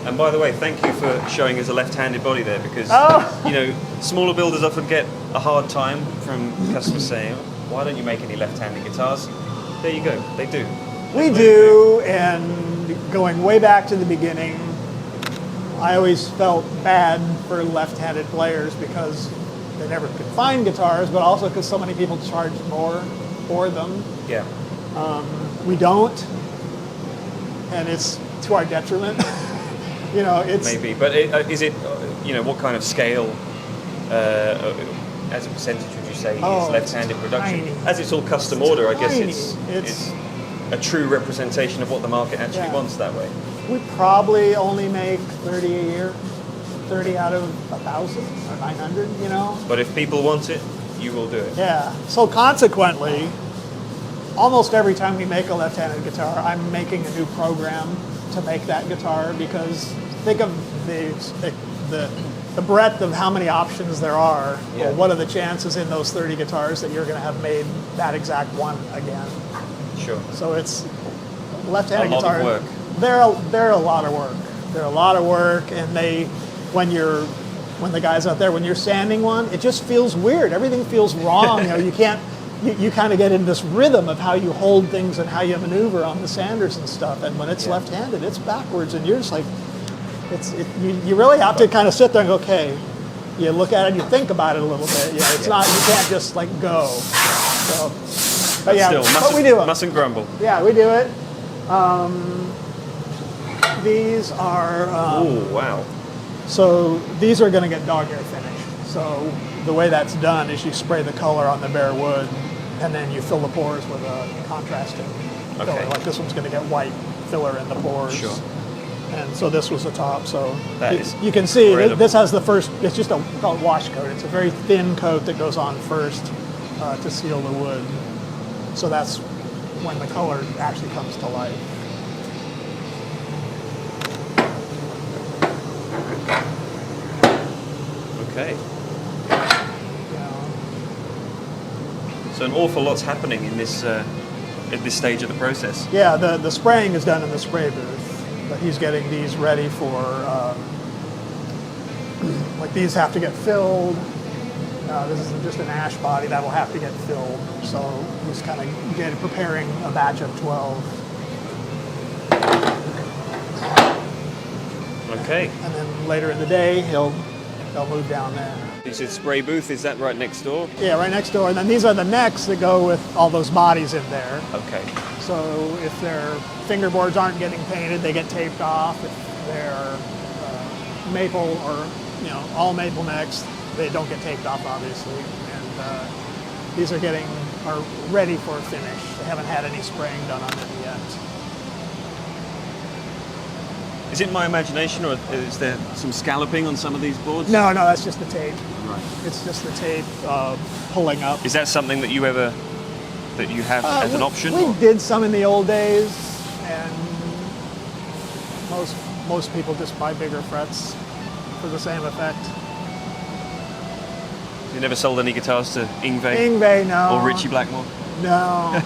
A: And by the way, thank you for showing us a left-handed body there, because you know, smaller builders often get a hard time from customers saying, why don't you make any left-handed guitars? There you go, they do.
B: We do, and going way back to the beginning, I always felt bad for left-handed players because they never could find guitars, but also because so many people charge more for them.
A: Yeah.
B: We don't, and it's to our detriment. You know, it's
A: maybe, but is it? You know, what kind of scale, as a percentage, would you say is left-handed production?
B: Tiny.
A: As it's all custom order, I guess
B: Tiny.
A: it's a true representation of what the market actually wants that way.
B: We probably only make 30 a year, 30 out of 1,000 or 900. You know.
A: But if people want it, you will do it.
B: Yeah. So consequently, almost every time we make a left-handed guitar, I'm making a new program to make that guitar, because think of the breadth of how many options there are.
A: Yeah.
B: Well, what are the chances in those 30 guitars that you're going to have made that exact one again?
A: Sure.
B: So it's left-handed
A: A lot
B: guitars.
A: of work.
B: They're a lot of work. They're a lot of work, and when the guys out there, when you're sanding one, it just feels weird. Everything feels wrong. You know, you can't. You kind of get in this rhythm of how you hold things and how you maneuver on the sanders and stuff. And when it's left-handed, it's backwards, and you're just like, you really have to kind of sit there and go, okay. You look at it, you think about it a little bit. You know, it's not, you can't just like go. So, but we do it.
A: Mustn't grumble.
B: Yeah, we do it. These are.
A: Oh wow.
B: So these are going to get dog ear finish. So the way that's done is you spray the color on the bare wood, and then you fill the pores with a contrasting filler. Like this one's going to get white filler in the pores.
A: Sure.
B: And so this was the top. So
A: That
B: you can see
A: incredible.
B: this has the first. It's just we call it wash coat. It's a very thin coat that goes on first to seal the wood. So that's when the color actually comes to life.
A: Okay.
B: Yeah.
A: So an awful lot's happening in this at this stage of the process.
B: Yeah, the spraying is done in the spray booth, but he's getting these ready for, like these have to get filled. This is just an ash body that'll have to get filled. So he's kind of preparing a batch of 12.
A: Okay.
B: And then later in the day, they'll move down there.
A: You said spray booth, is that right next door?
B: Yeah, right next door. And then these are the necks that go with all those bodies in there.
A: Okay.
B: So if their fingerboards aren't getting painted, they get taped off. If they're maple or all maple necks, they don't get taped off, obviously. And these are ready for a finish. They haven't had any spraying done on them yet.
A: Is it my imagination, or is there some scalloping on some of these boards?
B: No, that's just the tape.
A: Right.
B: It's just the tape pulling up.
A: Is that something that you have as an option?
B: We did some in the old days, and most people just buy bigger frets for the same effect.
A: You never sold any guitars to Yngwie?
B: Yngwie, no.
A: Or Richie Blackmore?
B: No.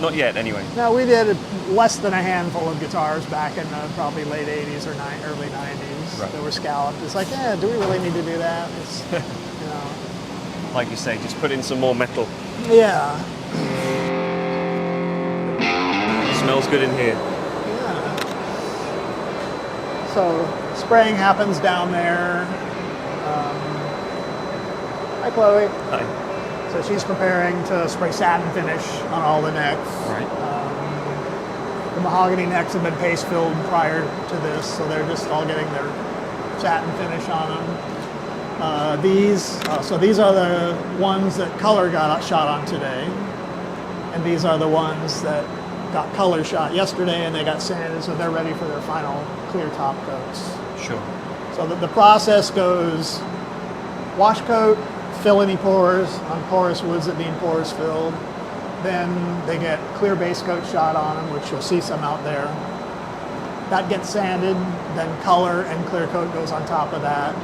A: Not yet, anyway.
B: No, we did less than a handful of guitars back in the probably late 80s or early 90s.
A: Right.
B: That were scalloped. It's like, do we really need to do that? It's,
A: Like you say, just put in some more metal.
B: Yeah.
A: It smells good in here.
B: Yeah. So spraying happens down there. Hi, Chloe.
A: Hi.
B: So she's preparing to spray satin finish on all the necks.
A: Right.
B: The mahogany necks have been paste filled prior to this, so they're just all getting their satin finish on them. These are the ones that color got shot on today, and these are the ones that got color shot yesterday, and they got sanded, so they're ready for their final clear top coats.
A: Sure.
B: So the process goes wash coat, fill any pores on porous woods that need pores filled. Then they get clear base coat shot on them, which you'll see some out there. that gets sanded, then color and clear coat goes on top of that.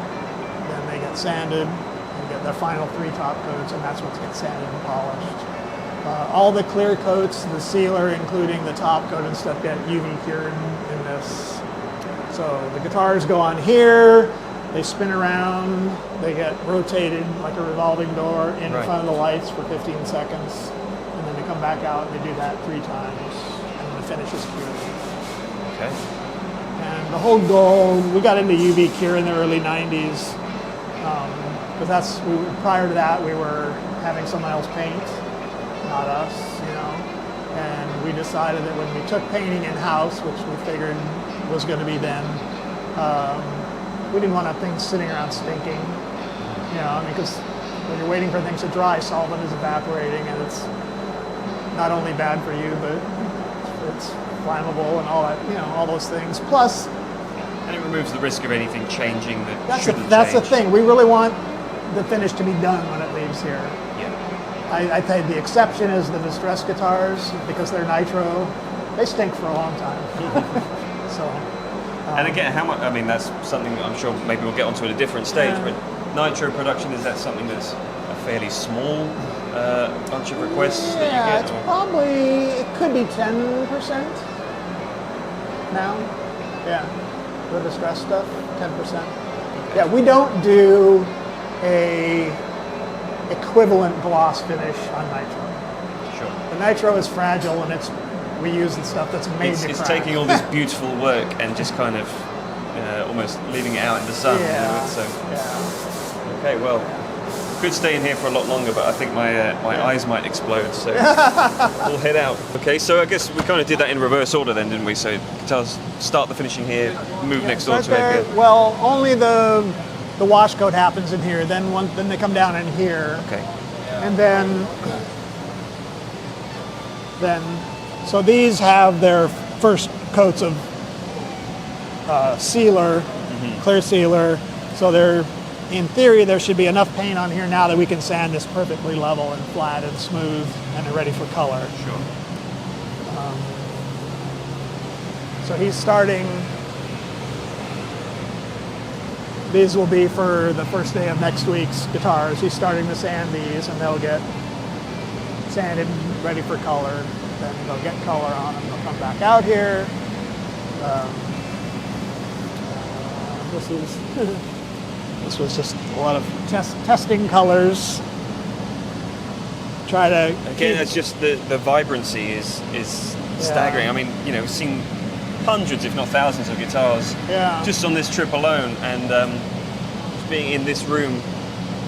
B: Then they get sanded and get their final 3 top coats, and that's what gets sanded and polished. All the clear coats, the sealer, including the top coat and stuff, get UV cured in this. So the guitars go on here, they spin around, they get rotated like a revolving door in front of the lights for 15 seconds, and then they come back out and they do that 3 times, and the finish is cured.
A: Okay.
B: And the whole goal, we got into UV cure in the early 90s, because prior to that we were having someone else paint, not us, you know. And we decided that when we took painting in-house, which we figured was going to be then, we didn't want to have things sitting around stinking, you know, I mean, because when you're waiting for things to dry, solvent is evaporating, and it's not only bad for you, but it's flammable and all that, you know, all those things. Plus,
A: and it removes the risk of anything changing that
B: that's the thing. We really want the finish to be done when it leaves here.
A: Yeah.
B: I think the exception is the distress guitars, because they're nitro. They stink for a long time. So.
A: And again, how much? I mean, that's something I'm sure maybe we'll get onto at a different stage. But nitro production, is that something that's a fairly small bunch of requests that you get?
B: It's probably, it could be 10% now. Yeah, the distress stuff, 10%. Yeah, we don't do a equivalent gloss finish on nitro.
A: Sure.
B: The nitro is fragile, and we use the stuff that's made to crack.
A: It's taking all this beautiful work and just kind of almost leaving it out in the sun.
B: Yeah.
A: You know, so.
B: Yeah.
A: Okay, well, could stay in here for a lot longer, but I think my eyes might explode, so we'll head out. Okay, so I guess we kind of did that in reverse order then, didn't we? So guitars start the finishing here, move next door to it. Yeah.
B: Well, only the wash coat happens in here. Then they come down in here.
A: Okay.
B: And then so these have their first coats of sealer, clear sealer. So in theory, there should be enough paint on here now that we can sand this perfectly level and flat and smooth, and they're ready for color.
A: Sure.
B: So he's starting. These will be for the first day of next week's guitars. He's starting to sand these, and they'll get sanded and ready for color. Then they'll get color on them. They'll come back out here. This was just a lot of testing colors. Try to
A: again. That's just the vibrancy is staggering. I mean, you know, we've seen hundreds, if not thousands, of guitars just on this trip alone, and just being in this room,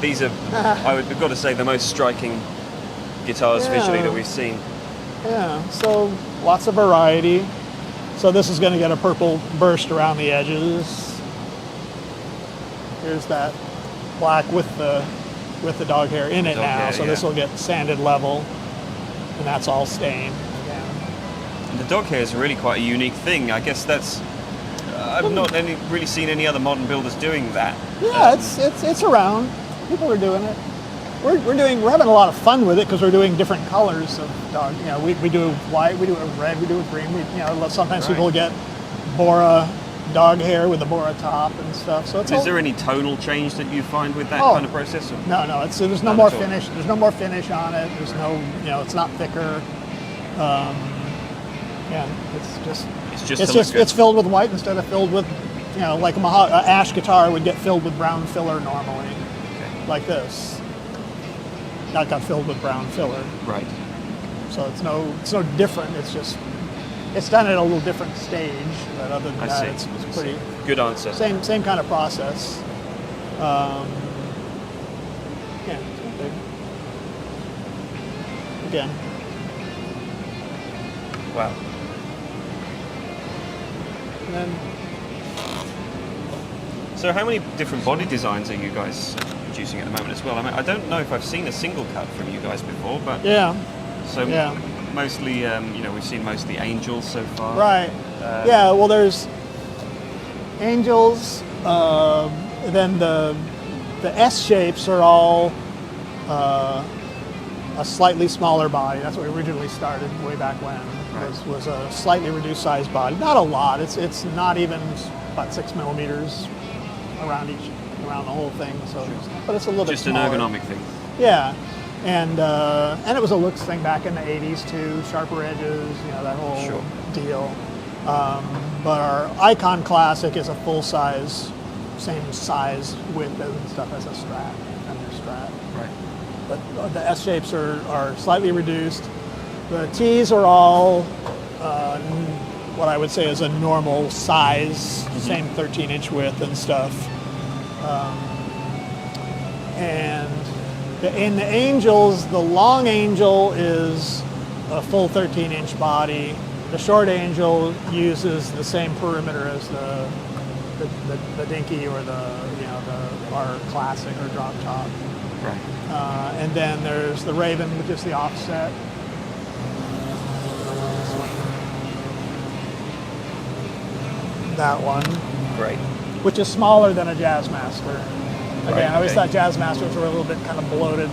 A: these are I've got to say the most striking guitars visually that we've seen.
B: Yeah, so lots of variety. So this is going to get a purple burst around the edges. Here's that black with the dog hair in it now. So this will get sanded level, and that's all stained again.
A: And the dog hair is really quite a unique thing. I guess that's I've not really seen any other modern builders doing that.
B: Yeah, it's around. People are doing it. We're having a lot of fun with it because we're doing different colors of dog. You know, we do a white, we do a red, we do a green. Sometimes people get Bora dog hair with the Bora top and stuff. So is
A: there any tonal change that you find with that kind of process? Or?
B: No, there's no more finish. There's no more finish on it. There's no, it's not thicker. It's filled with white instead of filled with, like an ash guitar would get filled with brown filler normally, like this. That got filled with brown filler.
A: Right.
B: So it's no different. It's done at a little different stage, but other than that, it's pretty
A: good answer.
B: Same kind of process. Again.
A: Wow.
B: And then.
A: So how many different body designs are you guys producing at the moment as well? I mean, I don't know if I've seen a single cut from you guys before, but mostly, we've seen mostly Angels so far.
B: Right. Well, there's Angels. Then the S shapes are all a slightly smaller body. That's what we originally started way back when.
A: Right.
B: Was a slightly reduced size body. Not a lot. It's not even about 6 millimeters around the whole thing. So, but it's a little
A: Just
B: bit
A: an
B: smaller.
A: ergonomic thing.
B: Yeah, and it was a looks thing back in the '80s too. Sharper edges, that whole deal. But our Icon Classic is a full size, same size width and stuff as a Strat, Fender Strat.
A: Right.
B: But the S shapes are slightly reduced. The T's are all what I would say is a normal size, same 13-inch width and stuff. And in the Angels, the long Angel is a full 13-inch body. The short Angel uses the same perimeter as the Dinky or our Classic or drop top.
A: Right.
B: And then there's the Raven, which is the offset. That one,
A: Great.
B: which is smaller than a Jazzmaster. Again,
A: Right,
B: I always
A: okay.
B: thought Jazzmasters were a little bit kind of bloated.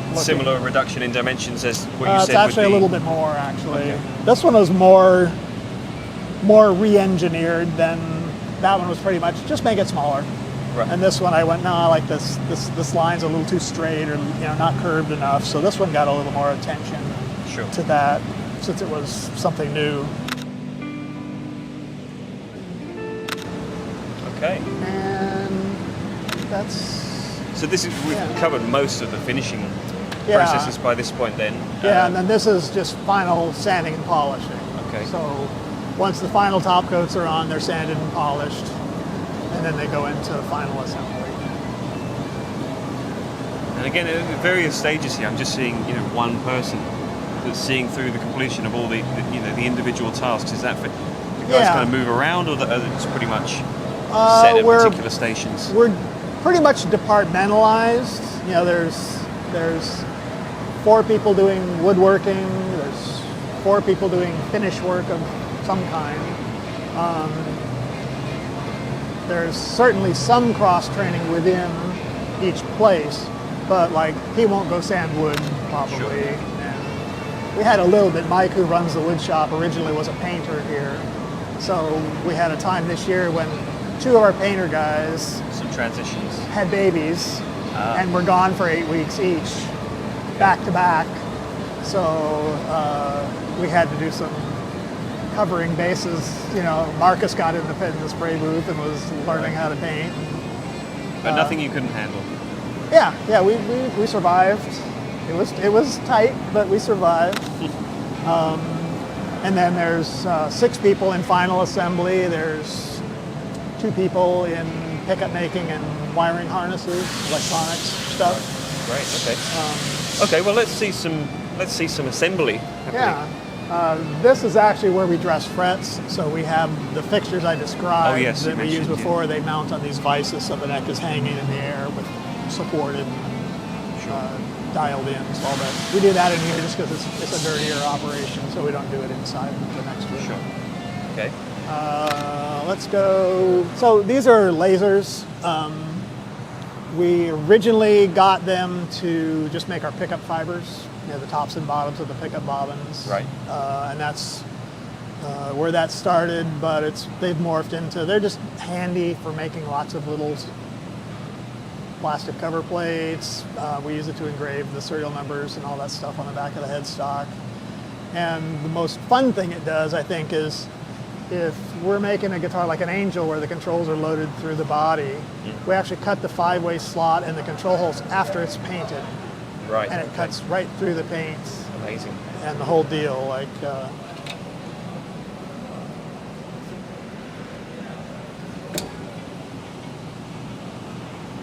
B: looking.
A: Similar reduction in dimensions as what you said.
B: It's actually
A: would
B: a
A: be.
B: little bit more, actually.
A: Okay.
B: This one was more re-engineered than that one was pretty much just make it smaller.
A: Right.
B: And this one I went, no, I like this line's a little too straight or not curved enough. So this one got a little more attention
A: Sure.
B: to that since it was something new.
A: Okay.
B: And that's
A: So this is we've
B: Yeah.
A: covered most of the finishing
B: Yeah.
A: processes by this point. Then.
B: and then this is just final sanding and polishing.
A: Okay.
B: So once the final top coats are on, they're sanded and polished, and then they go into final assembly.
A: And again, at various stages here, I'm just seeing one person that's seeing through the completion of all the individual tasks. Is that for you guys
B: Yeah.
A: kind of move around, or are they just pretty much set at
B: we're-
A: particular stations?
B: We're pretty much departmentalized. There's 4 people doing woodworking. There's 4 people doing finish work of some kind. There's certainly some cross training within each place, but like he won't go sand wood probably.
A: Sure.
B: And we had a little bit. Mike, who runs the wood shop, originally was a painter here, so we had a time this year when 2 of our painter guys
A: Some transitions.
B: had babies and were gone for 8 weeks each, back to back. So we had to do some covering bases. Marcus got in the spray booth and was learning how to paint.
A: But nothing you couldn't handle.
B: Yeah, we survived. It was tight, but we survived. And then there's 6 people in final assembly. There's 2 people in pickup making and wiring harnesses, electronics stuff.
A: Great. Okay. Okay. Well, let's see some assembly happening.
B: Yeah. This is actually where we dress frets. So we have the fixtures I described
A: Oh, yes, you
B: that we used
A: mentioned,
B: before. They mount on these vices so the neck is hanging in the air with supported, dialed in. So all that. We do that in here just because it's a dirtier operation, so we don't do it inside the next room.
A: Sure. Okay.
B: Let's go. So these are lasers. We originally got them to just make our pickup fibers, the tops and bottoms of the pickup bobbins.
A: Right.
B: And that's where that started, but they've morphed into, they're just handy for making lots of little plastic cover plates. We use it to engrave the serial numbers and all that stuff on the back of the headstock. And the most fun thing it does, I think, is if we're making a guitar like an Angel where the controls are loaded through the body, we actually cut the 5-way slot in the control holes after it's painted.
A: Right.
B: And it cuts right through the paint
A: Amazing.
B: and the whole deal.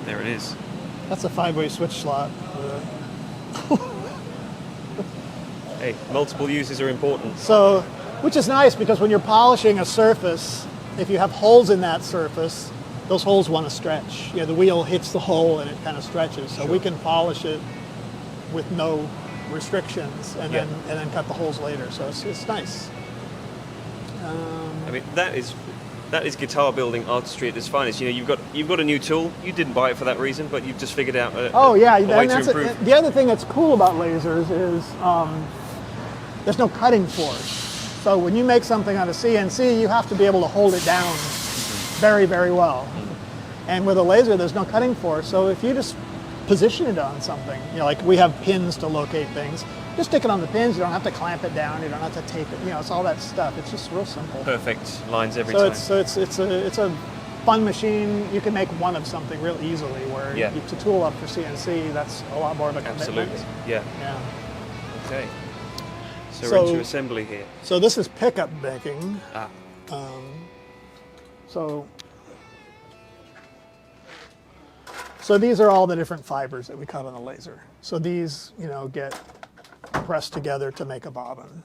A: There it is.
B: That's a 5-way switch slot.
A: Hey, multiple uses are important.
B: So, which is nice because when you're polishing a surface, if you have holes in that surface, those holes want to stretch. The wheel hits the hole and it kind of stretches. So we can polish it with no restrictions and then cut the holes later. So it's nice.
A: I mean, that is That is guitar building artistry at its finest. You know, you've got a new tool. You didn't buy it for that reason, but you've just figured out a way to improve.
B: The other thing that's cool about lasers is there's no cutting force. So when you make something on a CNC, you have to be able to hold it down very, very well. And with a laser, there's no cutting force. So if you just position it on something, you know, like we have pins to locate things, just stick it on the pins. You don't have to clamp it down. You don't have to tape it. You know, it's all that stuff. It's just real simple.
A: Perfect lines every time.
B: It's a fun machine. You can make one of something real easily. Where to tool up for CNC, that's a lot more of a commitment.
A: Absolutely. Yeah. Okay. So we're into assembly here.
B: So this is pickup making. So these are all the different fibers that we cut on the laser. So these, you know, get pressed together to make a bobbin.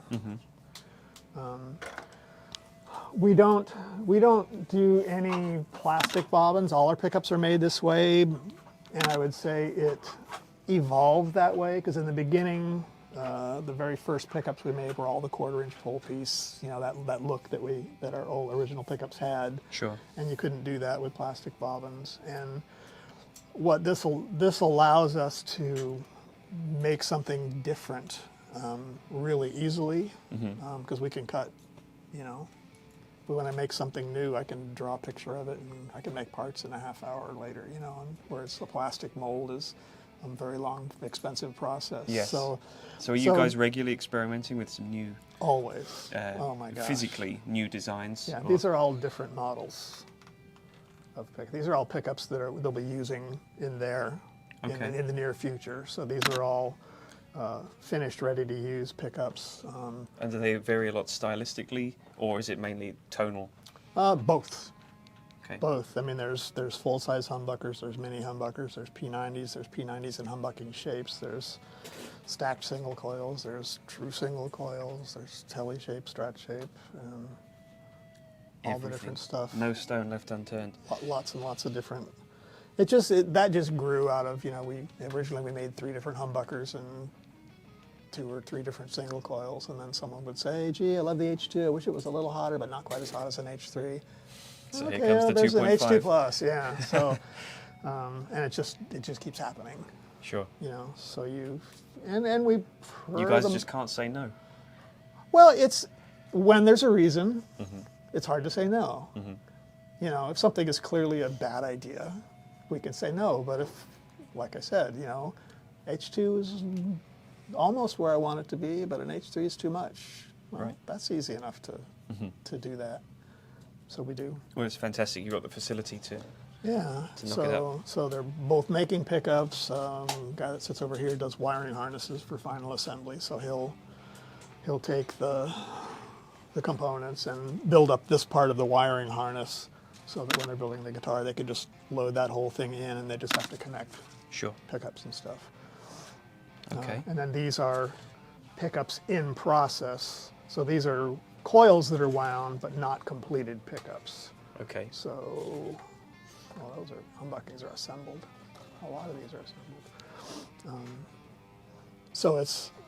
B: We don't do any plastic bobbins. All our pickups are made this way, and I would say it evolved that way because in the beginning, the very first pickups we made were all the 1/4-inch pole piece. You know, that look that our old original pickups had.
A: Sure.
B: And you couldn't do that with plastic bobbins. And what this allows us to make something different really easily because we can cut, you know, if we want to make something new, I can draw a picture of it and I can make parts in a half hour later, you know, and whereas the plastic mold is a very long, expensive process.
A: Yes. So are you guys regularly experimenting with some new,
B: always, oh my gosh,
A: physically new designs?
B: Yeah, these are all different models of pickups. These are all pickups that they'll be using in there in the near future. So these are all finished, ready to use pickups.
A: And do they vary a lot stylistically, or is it mainly tonal?
B: Both.
A: Okay.
B: Both. I mean, there's full-size humbuckers, there's mini humbuckers, there's P90s in humbucking shapes, there's stacked single coils, there's true single coils, there's telly shape, strat shape, all the different stuff.
A: No stone left unturned.
B: Lots and lots of different. That just grew out of, you know, originally we made 3 different humbuckers and 2 or 3 different single coils, and then someone would say, gee, I love the H2, I wish it was a little hotter, but not quite as hot as an H3.
A: So
B: okay,
A: here comes the
B: there's
A: 2.5.
B: an H2 plus, yeah. So, and it just keeps happening.
A: Sure.
B: You know, so and we.
A: You guys just can't say no.
B: Well, it's when there's a reason, it's hard to say no. You know, if something is clearly a bad idea, we can say no. But if, like I said, you know, H2 is almost where I want it to be, but an H3 is too much. Well,
A: right.
B: That's easy enough to do that. So we do.
A: Well, it's fantastic. You've got the facility to knock it up.
B: So they're both making pickups. Guy that sits over here does wiring harnesses for final assembly. So he'll take the components and build up this part of the wiring harness so that when they're building the guitar, they can just load that whole thing in and they just have to connect pickups and stuff.
A: Okay.
B: And then these are pickups in process. So these are coils that are wound but not completed pickups.
A: Okay.
B: So, well, those are humbuckings are assembled. A lot of these are assembled.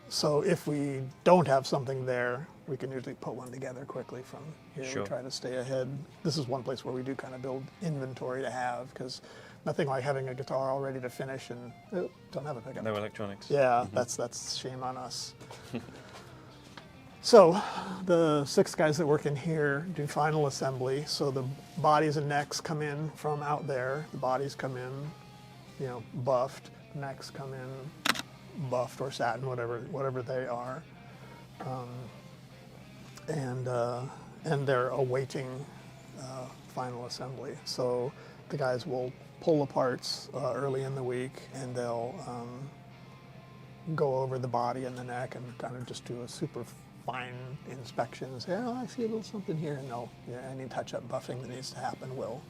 B: So if we don't have something there, we can usually put one together quickly from here.
A: Sure.
B: We try to stay ahead. This is one place where we do kind of build inventory to have, because nothing like having a guitar all ready to finish and don't have a pickup.
A: No electronics.
B: Yeah, that's shame on us. So the 6 guys that work in here do final assembly. So the bodies and necks come in from out there. The bodies come in, you know, buffed. Necks come in buffed or satin, whatever they are, and they're awaiting final assembly. So the guys will pull the parts early in the week, and they'll go over the body and the neck and kind of just do a super fine inspection and say, oh, I see a little something here, and any touch-up buffing that needs to happen will.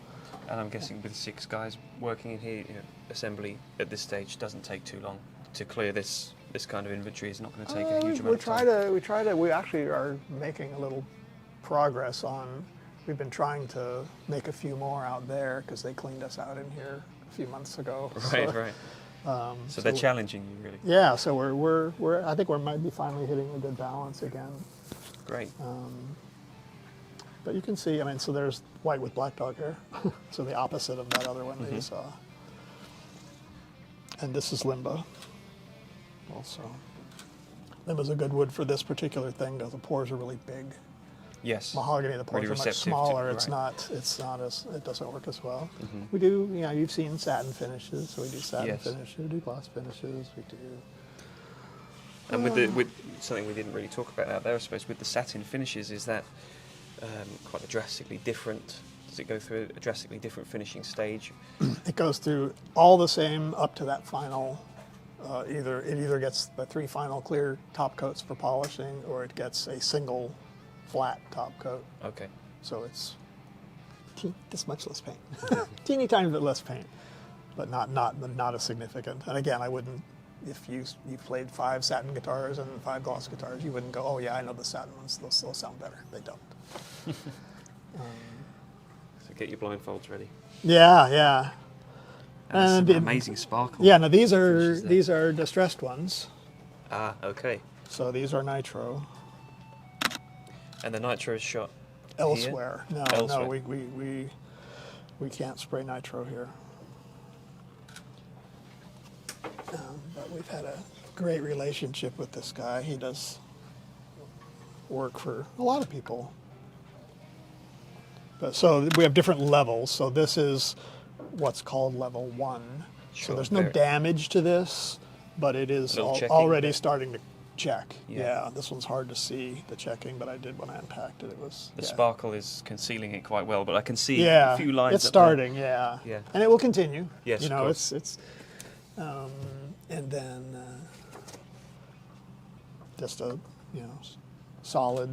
A: And I'm guessing with 6 guys working in here, you know, assembly at this stage doesn't take too long to clear this kind of inventory. Is not going to take a huge amount of time.
B: We actually are making a little progress on. We've been trying to make a few more out there because they cleaned us out in here a few months ago.
A: Right. So they're challenging you, really.
B: Yeah. So I think we might be finally hitting a good balance again.
A: Great.
B: But you can see, I mean, so there's white with black dog hair. So the opposite of that other one that you saw. And this is Limba also. Limba's a good wood for this particular thing because the pores are really big.
A: Yes.
B: Mahogany, the pores
A: Really
B: are much
A: receptive
B: smaller.
A: to-
B: It's not as, it doesn't work as well.
A: Mm-hmm.
B: We do, you know, you've seen satin finishes, so we do satin
A: Yes.
B: finishes, we do gloss finishes, we do.
A: And with something we didn't really talk about out there, I suppose, with the satin finishes, is that quite a drastically different? Does it go through a drastically different finishing stage?
B: It goes through all the same up to that final. It either gets the 3 final clear top coats for polishing, or it gets a single flat top coat.
A: Okay.
B: So it's this much less paint, teeny tiny bit less paint, but not as significant. And again, I wouldn't. If you played 5 satin guitars and 5 gloss guitars, you wouldn't go, oh yeah, I know the satin ones. They'll sound better. They don't.
A: So get your blindfolds ready.
B: Yeah.
A: And some amazing sparkle.
B: Yeah, no, these
A: finishes there.
B: are distressed ones.
A: Ah, okay.
B: So these are nitro.
A: And the nitro is shot
B: Elsewhere.
A: here?
B: No,
A: Elsewhere.
B: no, we can't spray nitro here. But we've had a great relationship with this guy. He does work for a lot of people. But so we have different levels. So this is what's called level 1.
A: Sure,
B: so there's no
A: fair.
B: damage to this, but it is
A: Little checking
B: already
A: there.
B: starting to check.
A: Yeah.
B: This one's hard to see, the checking, but I did when I unpacked it. It was
A: The
B: yeah.
A: sparkle is concealing it quite well, but I can see
B: Yeah,
A: a few lines.
B: it's
A: up there.
B: starting, yeah. And it will continue.
A: Yes,
B: you
A: of
B: know,
A: course.
B: it's and then just a solid.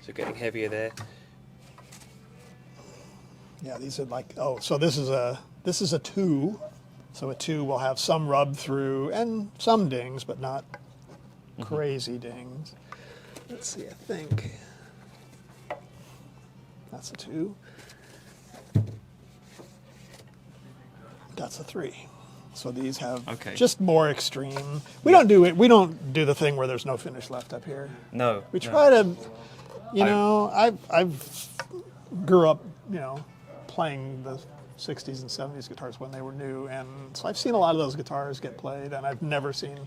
A: So getting heavier there.
B: Yeah, these are like so this is a 2. So a 2 will have some rub through and some dings, but not crazy dings. Let's see, I think that's a 2. That's a 3. So these have just more extreme. We don't do it. We don't do the thing where there's no finish left up here.
A: No.
B: We try to, I've grew up, playing the 60s and 70s guitars when they were new, and so I've seen a lot of those guitars get played, and I've never seen,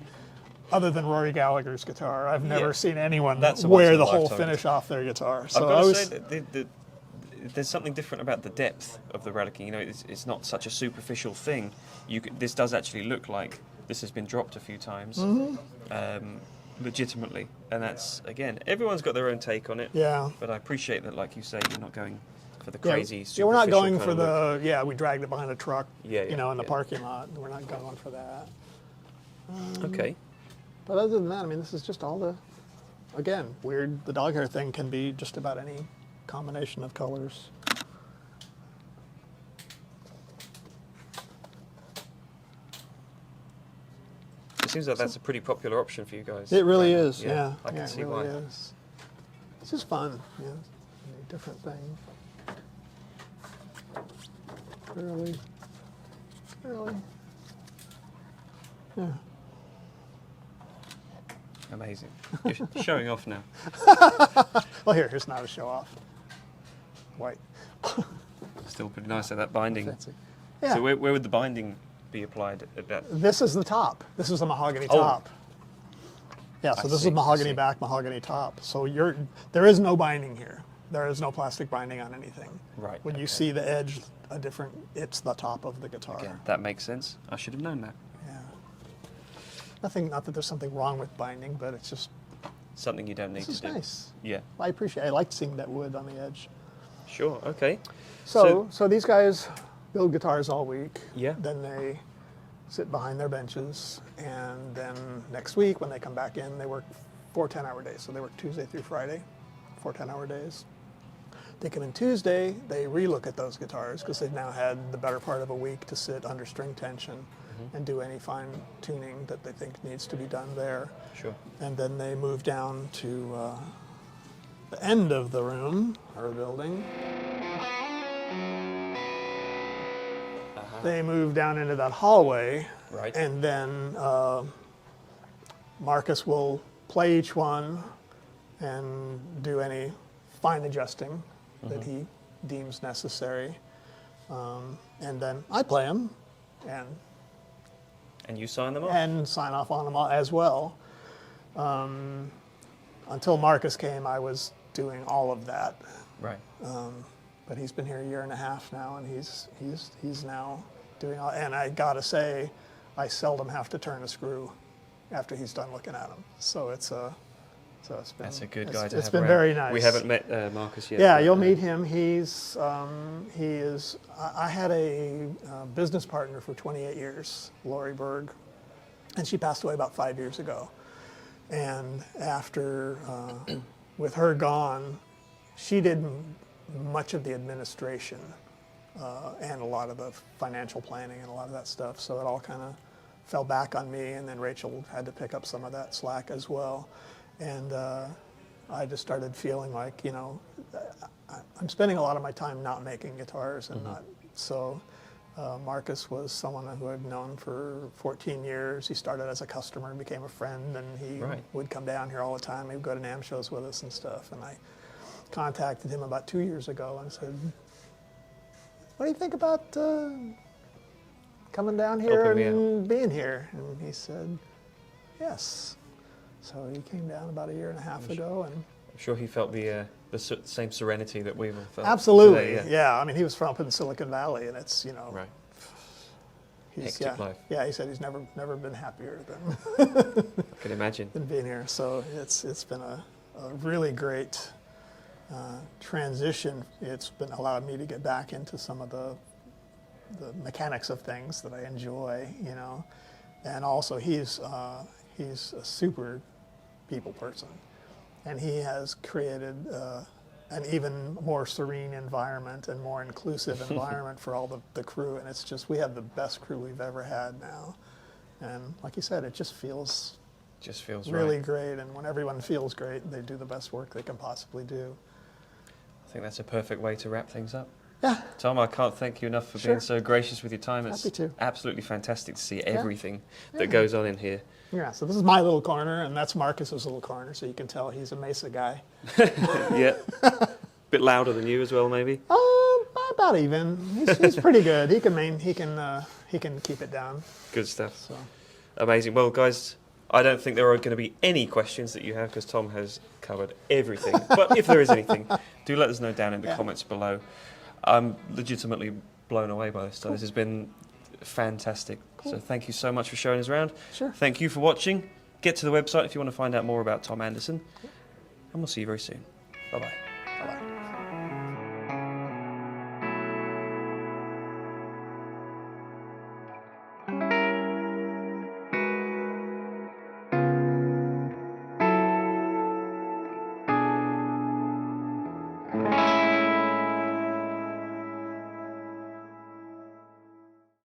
B: other than Rory Gallagher's guitar, I've never seen anyone wear the whole finish off their guitar. So
A: I've got to say that there's something different about the depth of the Radican. It's not such a superficial thing. This does actually look like this has been dropped a few times, legitimately. And that's, again, everyone's got their own take on it.
B: Yeah.
A: But I appreciate that, like you say, you're not going for the crazy,
B: we're not going for
A: kind of look.
B: we dragged it behind a truck, in the
A: yeah.
B: parking lot. We're not going for that.
A: Okay.
B: But other than that, I mean, this is just all the dog hair thing can be just about any combination of colors.
A: It seems like that's a pretty popular option for you guys.
B: It really
A: right now.
B: is, yeah.
A: I can see
B: it really
A: why.
B: is. It's just fun, a different thing. Really, yeah.
A: Amazing. You're showing off now.
B: Well, here's not a show off. White.
A: Still pretty nice at that binding.
B: Fancy. Yeah.
A: So where would the binding be applied at that?
B: This is the top. This is the mahogany
A: Oh.
B: top. Yeah, so
A: I
B: this
A: see,
B: is mahogany
A: I see.
B: back, mahogany top. So there is no binding here. There is no plastic binding on anything.
A: Right,
B: When you
A: okay.
B: see the edge, it's the top of the guitar.
A: Again, that makes sense. I should have known that.
B: Yeah. Not that there's something wrong with binding, but it's just,
A: Something you don't need
B: this
A: to
B: is
A: do.
B: nice.
A: Yeah.
B: I like seeing that wood on the edge.
A: Sure. Okay.
B: So these guys build guitars all week.
A: Yeah.
B: Then they sit behind their benches, and then next week when they come back in, they work 4 10-hour days. So they work Tuesday through Friday, 4 10-hour days. They come in Tuesday, they relook at those guitars because they've now had the better part of a week to sit under string tension and do any fine tuning that they think needs to be done there.
A: Sure.
B: And then they move down to the end of the room or building. They move down into that hallway,
A: Right.
B: and then Marcus will play each one and do any fine adjusting that he deems necessary. And then I play them
A: And you sign them off?
B: and sign off on them as well. Until Marcus came, I was doing all of that.
A: Right.
B: But he's been here a year and a half now, and he's now doing all. And I gotta say, I seldom have to turn a screw after he's done looking at them. So it's been,
A: That's a good guy to have
B: It's been
A: around.
B: very nice.
A: We haven't met Marcus yet.
B: Yeah,
A: but,
B: you'll meet him. He is. I had a business partner for 28 years, Lori Berg, and she passed away about 5 years ago. And after, with her gone, she did much of the administration and a lot of the financial planning and a lot of that stuff. So it all kind of fell back on me, and then Rachel had to pick up some of that slack as well. And I just started feeling like, I'm spending a lot of my time not making guitars and not. So Marcus was someone who I've known for 14 years. He started as a customer and became a friend, and he would come down here all the time. He would go to NAMM shows with us and stuff. And I contacted him about 2 years ago and said, what do you think about coming down here and being here? And he said, yes. So he came down about a year and a half ago, and
A: I'm sure he felt the same serenity that we've all felt.
B: absolutely,
A: today,
B: yeah. I mean, he was from up in Silicon Valley, and it's
A: Right.
B: Hectic
A: life.
B: Yeah, he said he's never been happier than
A: I can imagine.
B: than being here. So it's been a really great transition. It's been allowed me to get back into some of the mechanics of things that I enjoy, and also he's a super people person, and he has created an even more serene environment and more inclusive environment for all the crew, and it's just, we have the best crew we've ever had now, and like you said, it just feels really great, and when everyone feels great, they do the best work they can possibly do.
A: I think that's a perfect way to wrap things up.
B: Yeah.
A: Tom, I can't thank you enough for being so gracious with your time. It's
B: Happy to.
A: absolutely fantastic to see everything that goes on in here.
B: Yeah, so this is my little corner, and that's Marcus's little corner, so you can tell he's a Mesa guy.
A: Yeah. Bit louder than you as well, maybe.
B: About even. He's pretty good. He can keep it down.
A: Good stuff.
B: So.
A: Amazing. Well, guys, I don't think there are going to be any questions that you have because Tom has covered everything. But if there is anything, do let us know down in the comments below. I'm legitimately blown away by this. So this has been fantastic. Cool. So thank you so much for showing us around.
B: Sure.
A: Thank you for watching. Get to the website if you want to find out more about Tom Anderson. And we'll see you very soon. Bye-bye.
B: Bye-bye.